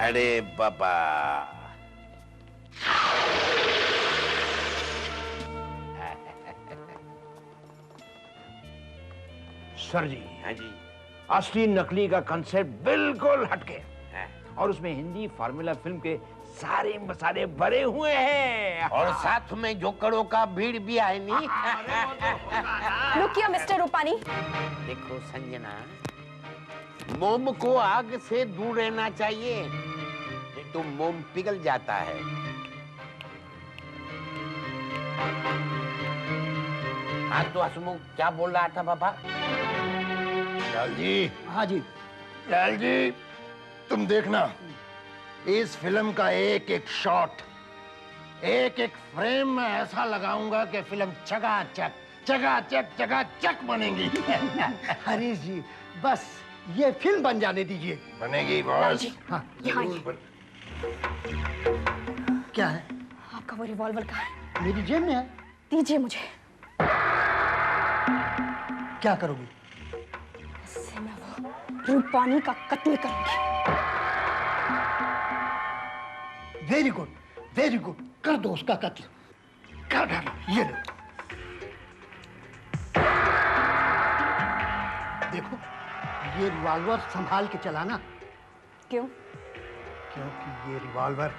अरे बाबा सर जी। हाँ जी। असली नकली का कंसेप्ट बिल्कुल हटके और उसमें हिंदी फार्मूला फिल्म के सारे मसाले भरे हुए हैं और साथ में जोकड़ों का भीड़ भी है नहीं। रुकिए मिस्टर रूपानी। देखो संजना, मोम को आग से दूर रहना चाहिए, नहीं तो मोम पिघल जाता है। हाँ तो हसमुख क्या बोल रहा था बाबा? लाल जी। हाँ जी। लाल जी, तुम देखना इस फिल्म का एक एक शॉट, एक एक फ्रेम में ऐसा लगाऊंगा कि फिल्म चकाचक बनेगी। हरीश जी, बस ये फिल्म बन जाने दीजिए। बनेगी बॉस। हाँ, क्या है? आपका वो रिवॉल्वर कहाँ है? मेरी जेब में है। दीजिए मुझे। क्या करोगी? इससे मैं वो रूपानी का कत्ल करूंगी। Very good, very good. कर दो उसका कत्ल। कर डालो। ये लो। देखो, ये रिवॉल्वर संभाल के चलाना। क्यों? क्योंकि ये रिवॉल्वर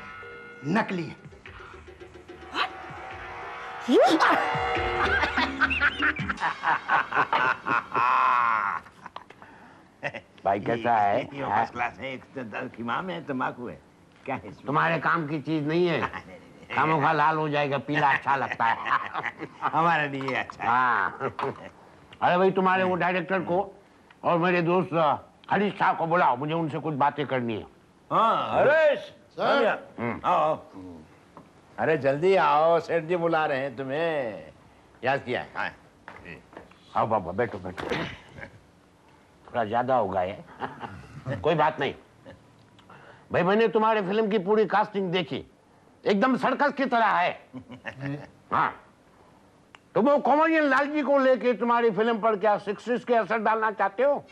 नकली है। भाई कैसा है? फर्स्ट क्लास है। एक खिमाम है, तम्बाकू है, क्या है? तुम्हारे काम की चीज नहीं है। खामोखा लाल हो जाएगा, पीला अच्छा लगता है। हमारे लिए अच्छा है। हाँ। अरे भाई, तुम्हारे वो डायरेक्टर को और मेरे दोस्त हरीश साहब को बुलाओ, मुझे उनसे कुछ बातें करनी है। हाँ हरीश सर। आओ। अरे जल्दी आओ, सेठ जी बुला रहे हैं तुम्हें। याद किया है? हाँ। आओ बाबा, बैठो बैठो। थोड़ा ज्यादा होगा ये। कोई बात नहीं भाई, मैंने तुम्हारे फिल्म की पूरी कास्टिंग देखी, एकदम सर्कस की तरह है। हाँ, तो वो कॉमेडियन लाल जी को लेके तुम्हारी फिल्म पर क्या सिक्सटीज के असर डालना चाहते हो?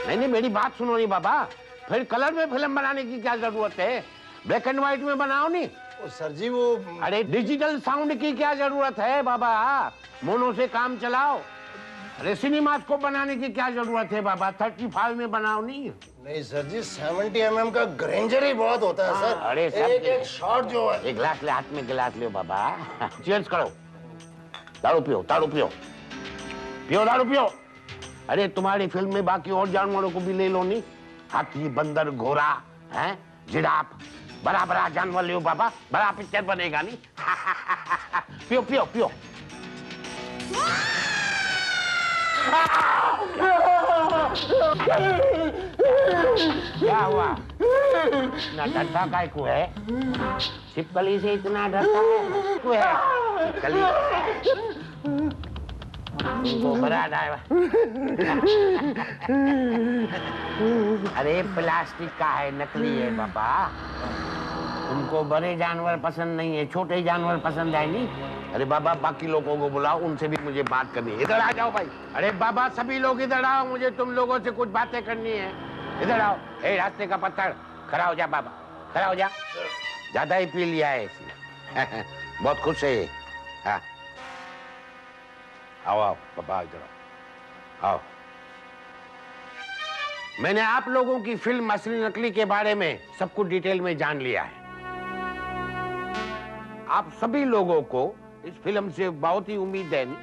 नहीं, मेरी बात सुनो नहीं बाबा, फिर कलर में फिल्म बनाने की क्या जरूरत है? ब्लैक एंड व्हाइट में बनाओ नहीं। सर जी वो अरे डिजिटल साउंड की क्या जरूरत है बाबा? मोनो से काम चलाओ। अरे सिनेमा को बनाने की क्या जरूरत है बाबा? 35 में बनाओ नहीं। नहीं सर जी, 70 mm का ग्रेंजर ही बहुत होता है सर। अरे एक एक शॉट जो है। एक गिलास ले, हाथ में गिलास ले बाबा। चीयर्स करो। दारू पियो, दारू पियो, पियो दारू पियो। अरे तुम्हारी फिल्म में बाकी और जानवरों को भी ले लो नहीं। हाथी, बंदर, घोड़ा, हैं, जिराफ, बड़ा बड़ा जानवर ले बाबा, बड़ा पिक्चर बनेगा नहीं। पियो पियो पियो। क्या हुआ? इतना डरता काय को है? छिपकली से इतना डरता है को है? छिपकली तुमको बड़ा ड्राइवर। अरे प्लास्टिक का है, नकली है बाबा। तुमको बड़े जानवर पसंद नहीं है, छोटे जानवर पसंद है नहीं? अरे बाबा, बाकी लोगों को बुलाओ, उनसे भी मुझे बात करनी है। इधर आ जाओ भाई। अरे बाबा, सभी लोग इधर आओ, मुझे तुम लोगों से कुछ बातें करनी है। इधर आओ। ए रास्ते का पत्थर, खड़ा हो जा बाबा, खड़ा हो जा। ज्यादा ही पी लिया है इसने। बहुत खुश है ये। हाँ, आओ आओ बाबा, इधर आओ। आओ। मैंने आप लोगों की फिल्म असली नकली के बारे में सब कुछ डिटेल में जान लिया है। आप सभी लोगों को इस फिल्म से बहुत ही उम्मीद है नहीं?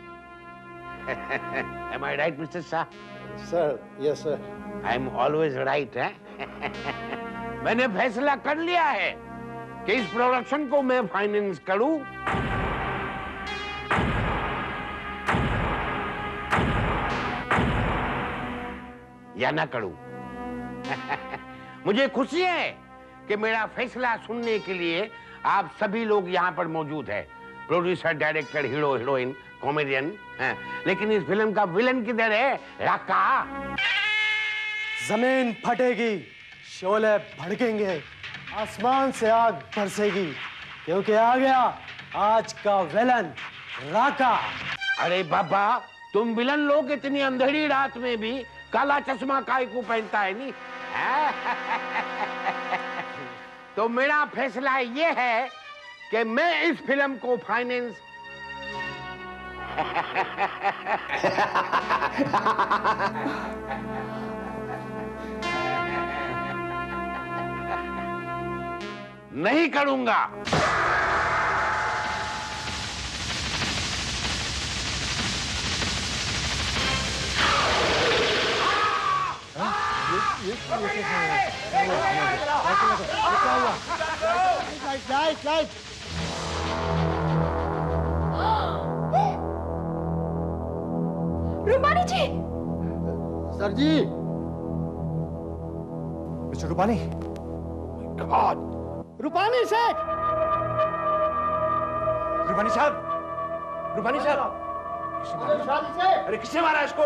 Am I right, Mr. Shah? Sir, yes sir. I am always right, है? मैंने फैसला कर लिया है कि इस प्रोडक्शन को मैं फाइनेंस करूं या ना करूं। मुझे खुशी है कि मेरा फैसला सुनने के लिए आप सभी लोग यहाँ पर मौजूद हैं। Producer, director, hero, heroine, comedian. लेकिन इस फिल्म का विलन किधर है? राका। जमीन फटेगी, शोले भड़केंगे, आसमान से आग बरसेगी, क्योंकि आ गया आज का विलन राका। अरे बाबा, तुम विलन लोग इतनी अंधेरी रात में भी काला चश्मा काय को पहनता है नहीं? तो मेरा फैसला ये है कि मैं इस फिल्म को फाइनेंस नहीं करूंगा। रूपानी जी। सर जी। मिस्टर रूपानी। गॉड। रूपानी सेठ। रूपानी साहब, रूपानी साहब, अरे किसने मारा इसको?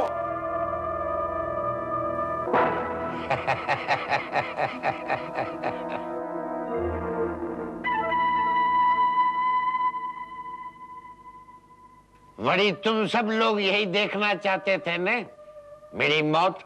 बड़ी तुम सब लोग यही देखना चाहते थे न, मेरी मौत।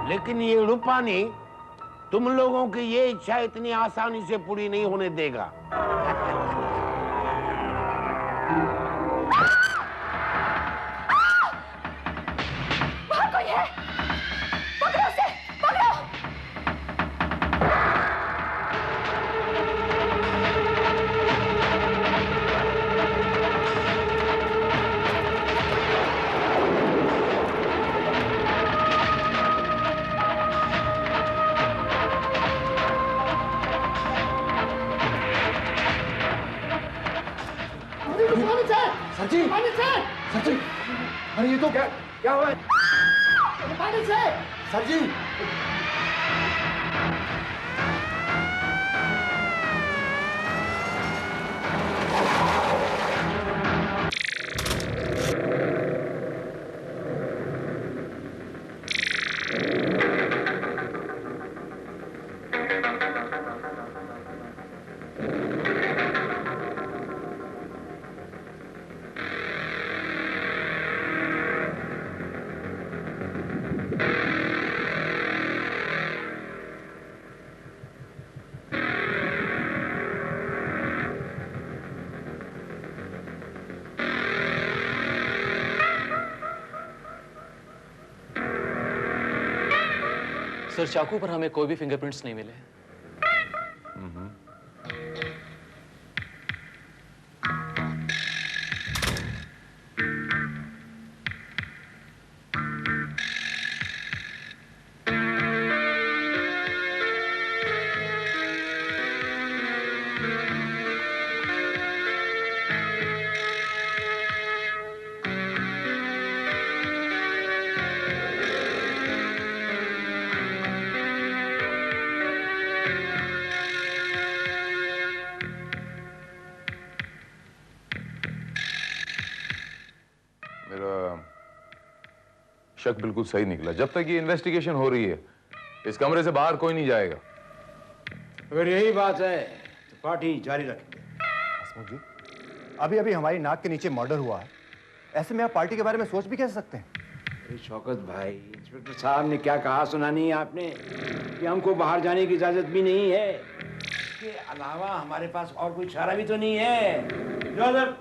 लेकिन ये रूपानी तुम लोगों की ये इच्छा इतनी आसानी से पूरी नहीं होने देगा। वहाँ कोई है, पकड़ो उसे, पकड़ो। सर जी, सर जी, अरे ये तो क्या हुआ? सर जी, सर, चाकू पर हमें कोई भी फिंगरप्रिंट्स नहीं मिले। शक बिल्कुल सही निकला। जब तक ये इन्वेस्टिगेशन हो रही है, इस कमरे से बाहर कोई नहीं जाएगा। अगर यही बात है तो पार्टी जारी रखेंगे। हसमुख जी, अभी अभी हमारी नाक के नीचे मर्डर हुआ है, ऐसे में आप पार्टी के बारे में सोच भी कैसे सकते हैं? अरे शौकत भाई, इंस्पेक्टर साहब ने क्या कहा सुना नहीं आपने कि हमको बाहर जाने की इजाजत भी नहीं है। इसके अलावा हमारे पास और कोई चारा भी तो नहीं है। जोसेफ,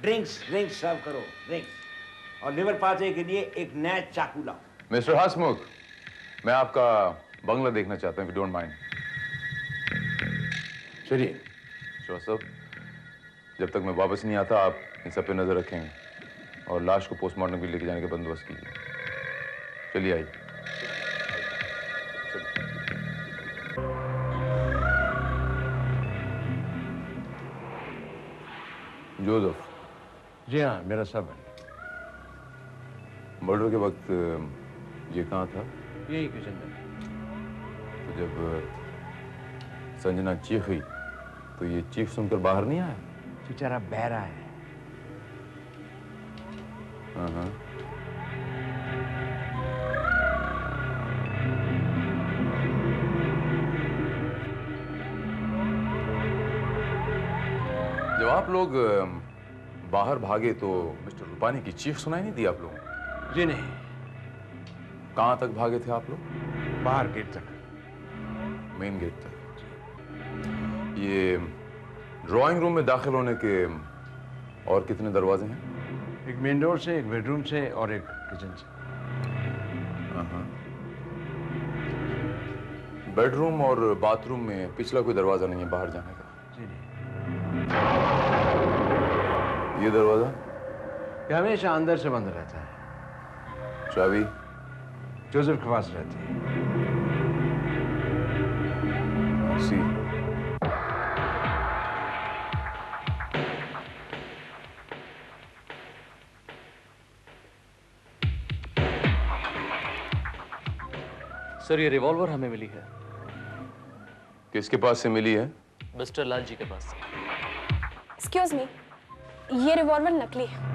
ड्रिंक्स सर्व करो, ड्रिंक्स, और लिवर पाचे के लिए एक नया चाकू लाओ। मिस्टर हसमुख, मैं आपका बंगला देखना चाहता हूं, if you don't mind। चलिए। जोसेफ, जब तक मैं वापस नहीं आता आप इन सब पे नजर रखेंगे और लाश को पोस्टमार्टम के लिए लेके जाने का बंदोबस्त कीजिए। चलिए आइए। जोसेफ। जी हाँ, मेरा सब है। मर्डर के वक्त ये कहाँ था? यही किचन में। तो जब संजना चीखी तो ये चीख सुनकर बाहर नहीं आया? बेचारा बहरा है। हाँ। जब आप लोग बाहर भागे तो मिस्टर रूपानी की चीख सुनाई नहीं दी आप लोगों को? जी नहीं, कहाँ तक भागे थे आप लोग? बाहर गेट तक। मेन गेट तक। ये ड्राइंग रूम में दाखिल होने के और कितने दरवाजे हैं? एक मेन डोर से, एक बेडरूम से और एक किचन से। बेडरूम और बाथरूम में पिछला कोई दरवाजा नहीं है बाहर जाने का? जी नहीं। ये दरवाजा? ये हमेशा अंदर से बंद रहता है। चाबी? जोसेफ के पास रहती है। सी। सर ये रिवॉल्वर हमें मिली है। किसके पास से मिली है? मिस्टर लाल जी के पास से। एक्सक्यूज मी, ये रिवॉल्वर नकली है।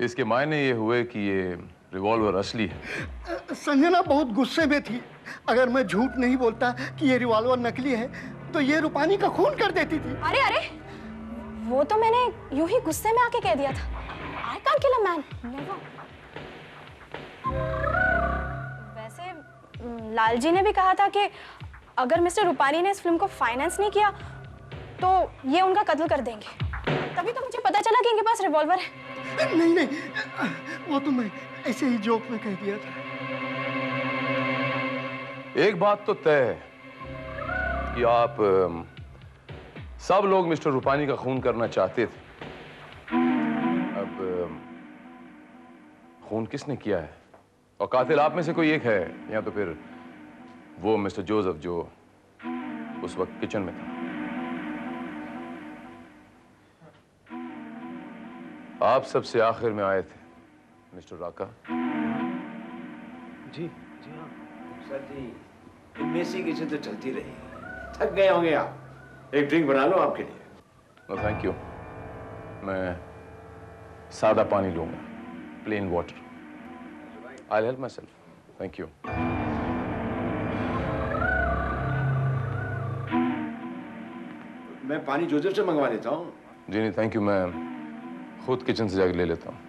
इसके मायने ये हुए कि ये रिवॉल्वर असली है। संजना बहुत गुस्से में थी। अगर मैं झूठ नहीं बोलता कि ये रिवॉल्वर नकली है तो ये रूपानी का खून कर देती थी। अरे अरे, वो तो मैंने यूं ही गुस्से में आके कह दिया था। I can't kill a man, never. वैसे लाल जी ने भी कहा था कि अगर मिस्टर रूपानी ने इस फिल्म को फाइनेंस नहीं किया तो ये उनका कत्ल कर देंगे। तभी तो मुझे पता चला कि इनके पास रिवॉल्वर है। नहीं नहीं, वो तो मैं ऐसे ही जोक में कह दिया था। एक बात तो तय है कि आप सब लोग मिस्टर रूपानी का खून करना चाहते थे। अब खून किसने किया है? और कातिल आप में से कोई एक है या तो फिर वो मिस्टर जोसेफ जो उस वक्त किचन में था? आप सबसे आखिर में आए थे मिस्टर राका। जी जी हाँ सर जी, मेसी किचन तो चलती रही। थक गए होंगे आप, एक ड्रिंक बना लो आपके लिए। नो थैंक यू, मैं सादा पानी लूंगा, plain water. I help my self, thank you. मैं पानी जोसेफ से मंगवा लेता हूँ। जी नहीं थैंक यू, मैं खुद किचन से जाकर ले लेता हूँ।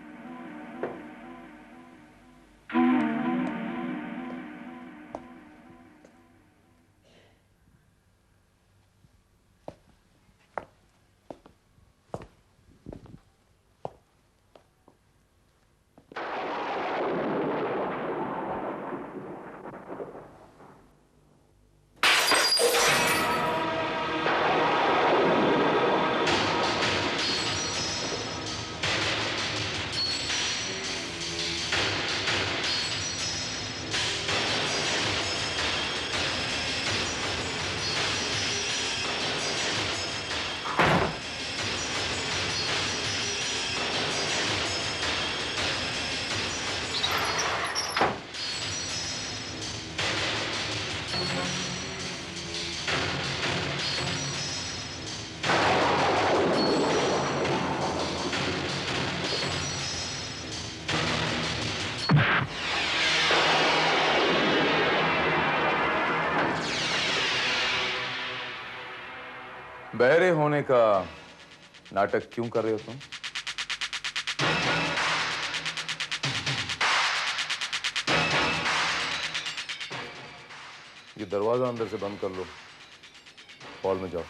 बहरे होने का नाटक क्यों कर रहे हो तुम? ये दरवाजा अंदर से बंद कर लो, हॉल में जाओ।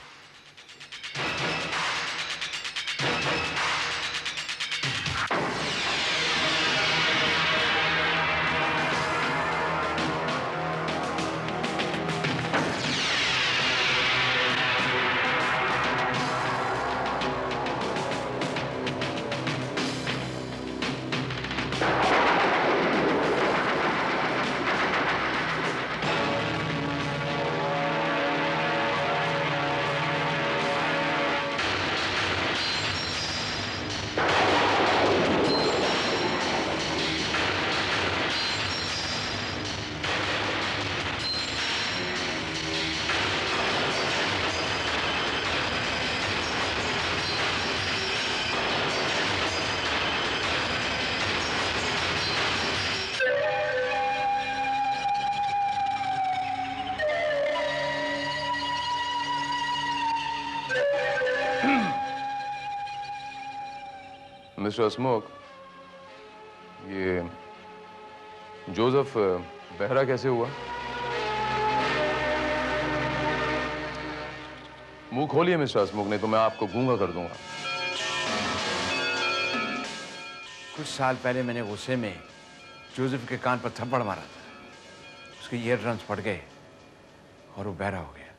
मिस्टर हसमुख, ये जोसेफ बहरा कैसे हुआ? मुंह खोलिए मिस्टर हसमुख, नहीं तो मैं आपको गूंगा कर दूंगा। कुछ साल पहले मैंने गुस्से में जोसेफ के कान पर थप्पड़ मारा था। उसके ईयर ड्रम्स फट गए और वो बहरा हो गया।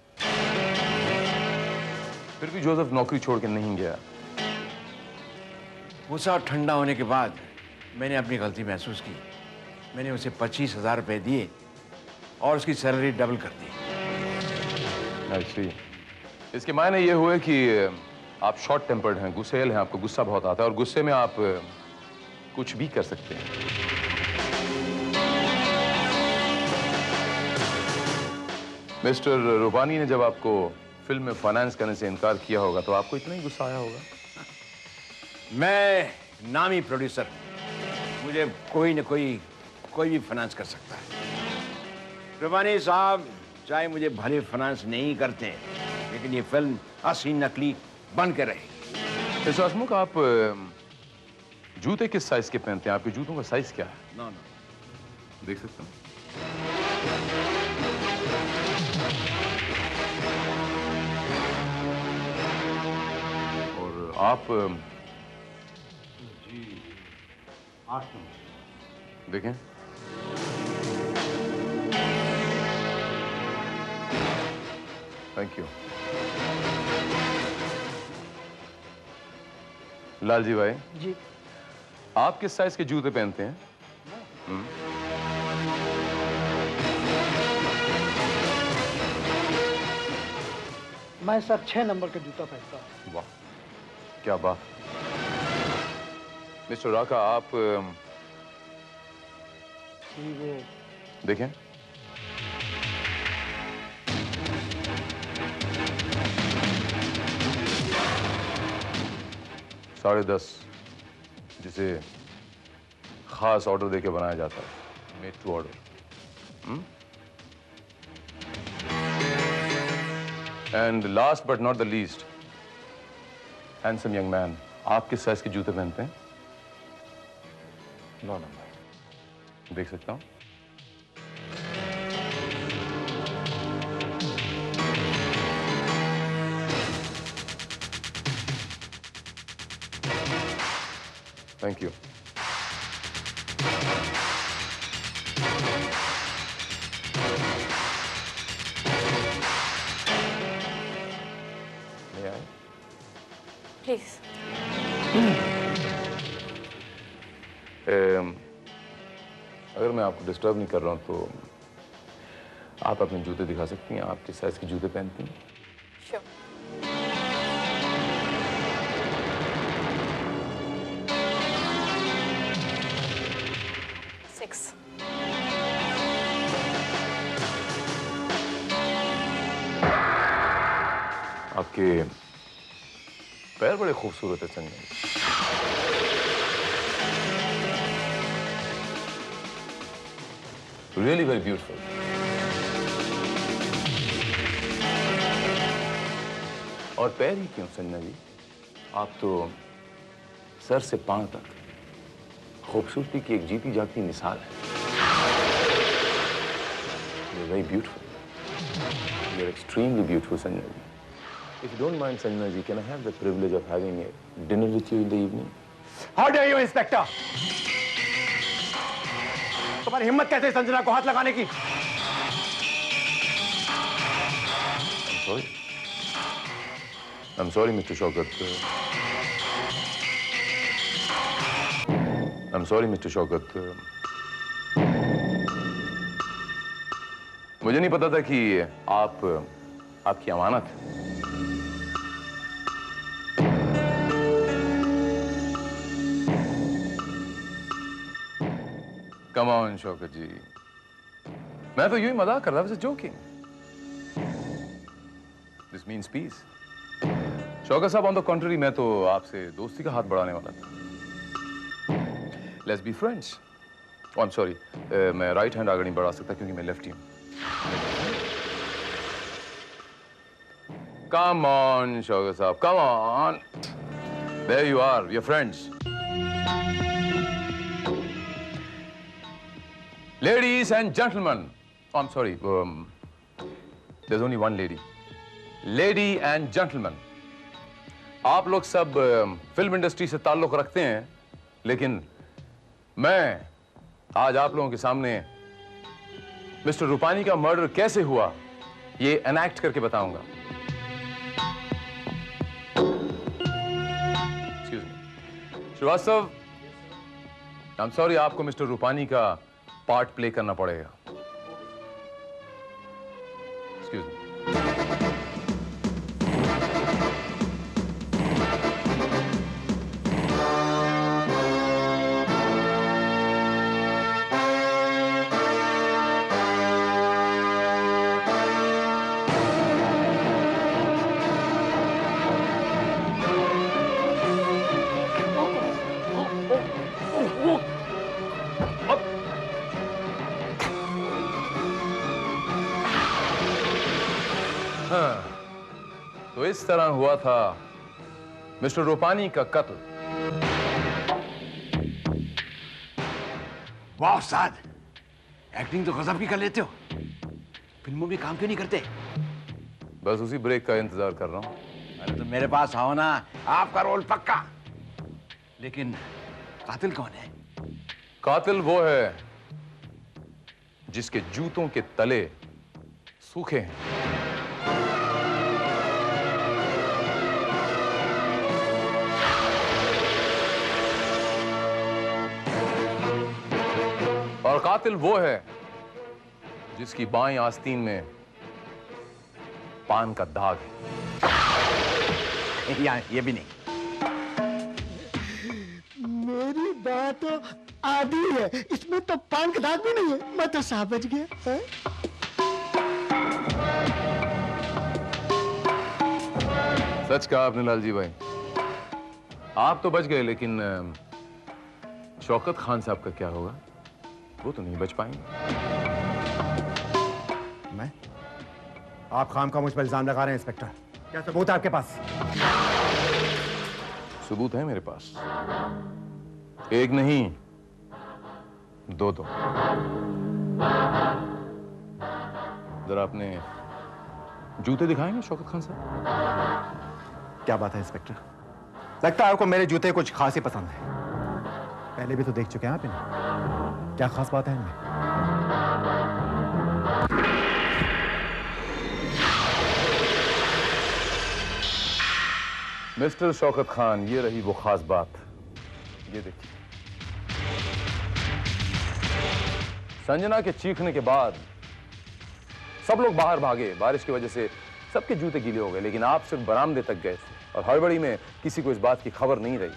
फिर भी जोसेफ नौकरी छोड़ के नहीं गया। गुस्सा ठंडा होने के बाद मैंने अपनी गलती महसूस की। मैंने उसे 25,000 रुपए दिए और उसकी सैलरी डबल कर दी। अच्छी, इसके मायने ये हुए कि आप शॉर्ट टेम्पर्ड हैं, गुस्सेल हैं, आपको गुस्सा बहुत आता है और गुस्से में आप कुछ भी कर सकते हैं। मिस्टर रूपानी ने जब आपको फिल्म में फाइनेंस करने से इनकार किया होगा तो आपको इतना ही गुस्सा आया होगा। मैं नामी प्रोड्यूसर, मुझे कोई न कोई भी फाइनेंस कर सकता है। रूपानी साहब चाहे मुझे भले फाइनेंस नहीं करते, लेकिन ये फिल्म असली नकली बन के रहे। मिस्टर हसमुख, आप जूते किस साइज के पहनते हैं? आपके जूतों का साइज क्या है? नो, देख सकता हूँ। और आप जी 8 नंबर देखें। Thank you. लालजी भाई जी, आप किस साइज के जूते पहनते हैं? मैं सर 6 नंबर का जूता पहनता हूँ। वाह, क्या बात। मिस्टर राका, आप जी, वो देखें। $10.5, जिसे खास ऑर्डर देके बनाया जाता है, made to order. And last but not the least, handsome young man, आप किस साइज के जूते पहनते हैं? 9 नंबर। देख सकता हूँ। Thank you. प्लीज। अगर मैं आपको डिस्टर्ब नहीं कर रहा हूँ तो आप अपने जूते दिखा सकती हैं? आप किस साइज के जूते पहनती हैं? Sure. आपके पैर बड़े खूबसूरत है संजय। Really very beautiful. और पैर ही क्यों संजय जी, आप तो सर से पांव तक खूबसूरती की एक जीती जागती मिसाल है। You're very beautiful. You're extremely beautiful, Sanjay ji. If you don't mind, Sanjay ji, can I have the privilege of having a dinner with you in the evening? How dare you, Inspector? तुम्हारी हिम्मत कैसे संजना को हाथ लगाने की? I'm sorry. I'm sorry, Mr. Shaukat. I'm sorry, Mr. Shaukat. मुझे नहीं पता था कि आपकी अमानत है। Come on, शौकत जी, मैं तो यूं ही मजाक कर रहा था, I was joking. This means peace. Shaukat साहब, on the contrary, मैं तो आपसे दोस्ती का हाथ बढ़ाने वाला था। Let's be friends. Oh, I'm sorry. मैं राइट हैंड आगे नहीं बढ़ा सकता क्योंकि मैं लेफ्टी हूँ। Come on, शौकत साहब, come on. There you are, we're friends. Ladies and gentlemen, oh, I'm sorry, there's only one lady. Lady and gentlemen, आप लोग सब फिल्म इंडस्ट्री से ताल्लुक रखते हैं, लेकिन मैं आज आप लोगों के सामने मिस्टर रूपानी का मर्डर कैसे हुआ ये एनैक्ट करके बताऊंगा। Excuse me. Srivastava, I'm sorry, आपको मिस्टर रूपानी का पार्ट प्ले करना पड़ेगा। Excuse me. तो इस तरह हुआ था मिस्टर रूपानी का कत्ल। वाह उस्ताद, एक्टिंग तो गजब की कर लेते हो। फिल्मों में काम क्यों नहीं करते? बस उसी ब्रेक का इंतजार कर रहा हूं। अरे तो मेरे पास आओ ना, आपका रोल पक्का। लेकिन कातिल कौन है? कातिल वो है जिसके जूतों के तले सूखे हैं। और कातिल वो है जिसकी बाईं आस्तीन में पान का दाग है। ये भी नहीं। मेरी बात आधी है, इसमें तो पान का दाग भी नहीं है। मैं तो समझ गया। सच कहा आपने लालजी भाई, आप तो बच गए, लेकिन शौकत खान साहब का क्या होगा? वो तो नहीं बच पाएंगे। मैं? आप खाम का मुझ पर इल्जाम लगा रहे हैं इंस्पेक्टर। क्या सबूत है आपके पास? सबूत है मेरे पास, एक नहीं दो। जरा अपने जूते दिखाएंगे शौकत खान साहब? क्या बात है इंस्पेक्टर, लगता है आपको मेरे जूते कुछ खास ही पसंद है। पहले भी तो देख चुके हैं आप इन्हें, क्या खास बात है इनमें? मिस्टर शौकत खान, ये रही वो खास बात। ये देखिए, संजना के चीखने के बाद सब लोग बाहर भागे। बारिश की वजह से सबके जूते गीले हो गए, लेकिन आप सिर्फ बरामदे तक गए थे और हड़बड़ी में किसी को इस बात की खबर नहीं रही।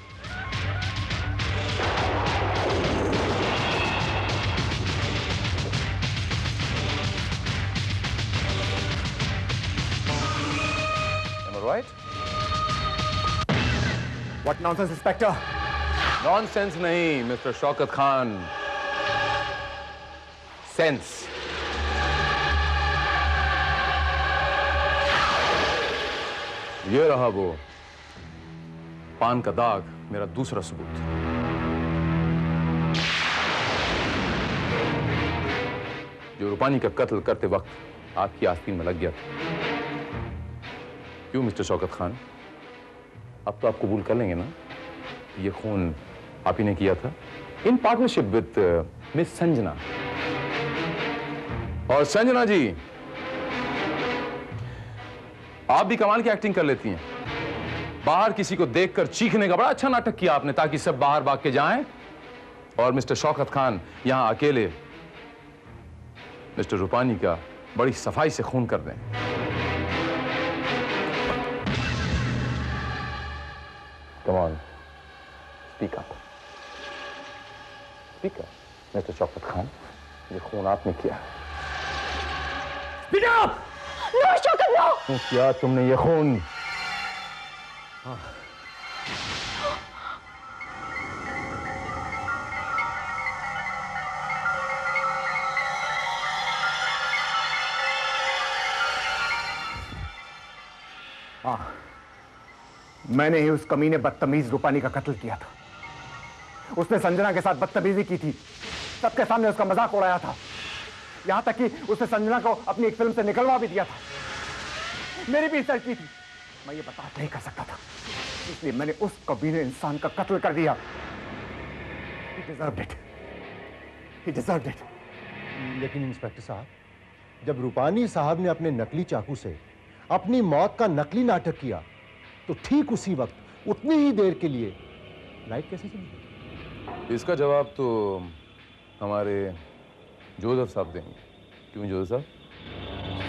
Am I right? What nonsense, inspector? Nonsense नहीं मिस्टर शौकत खान, सेंस। ये रहा वो पान का दाग, मेरा दूसरा सबूत। जो रूपानी का कत्ल करते वक्त आपकी आस्तीन में लग गया था। क्यों मिस्टर शौकत खान, अब तो आप कबूल कर लेंगे ना, ये खून आप ही ने किया था in partnership with miss Sanjana. और संजना जी, आप भी कमाल की एक्टिंग कर लेती हैं। बाहर किसी को देखकर चीखने का बड़ा अच्छा नाटक किया आपने, ताकि सब बाहर भाग के जाएं, और मिस्टर शौकत खान यहां अकेले मिस्टर रूपानी का बड़ी सफाई से खून कर दें। Come on, speak up. Speak up, mister Shaukat Khan, ये खून आपने किया। Speak up! No, Shaukat, no! क्या तुमने ये खून? हाँ, मैंने ही उस कमीने बदतमीज रूपानी का कत्ल किया था। उसने संजना के साथ बदतमीजी की थी, सबके सामने उसका मजाक उड़ाया था, यहां तक कि उसने संजना को अपनी एक फिल्म से निकलवा भी दिया था। मेरी भी इंसल्ट की थी, मैं ये बर्दाश्त नहीं कर सकता था, इसलिए मैंने उस कमीने इंसान का कत्ल कर दिया। He deserved it. He deserved it. लेकिन इंस्पेक्टर साहब, जब रूपानी साहब ने अपने नकली चाकू से अपनी मौत का नकली नाटक किया, तो ठीक उसी वक्त उतनी ही देर के लिए लाइट कैसे चली? इसका जवाब तो हमारे जोधर साहब देंगे। क्यों जोधर साहब?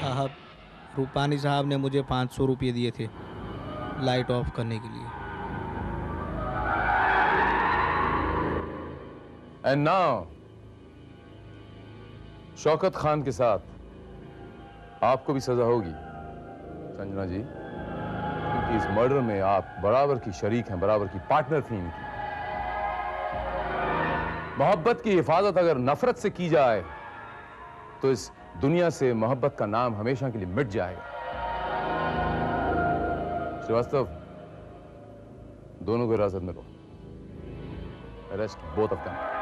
साहब, रूपानी साहब ने मुझे 500 रुपये दिए थे लाइट ऑफ करने के लिए। एंड नाउ शौकत खान के साथ आपको भी सजा होगी संजना जी, क्योंकि इस मर्डर में आप बराबर की शरीक हैं, बराबर की पार्टनर थी इनकी। मोहब्बत की हिफाजत अगर नफरत से की जाए तो इस दुनिया से मोहब्बत का नाम हमेशा के लिए मिट जाएगा। श्रीवास्तव, दोनों को हिरासत में लो। Arrest both of them.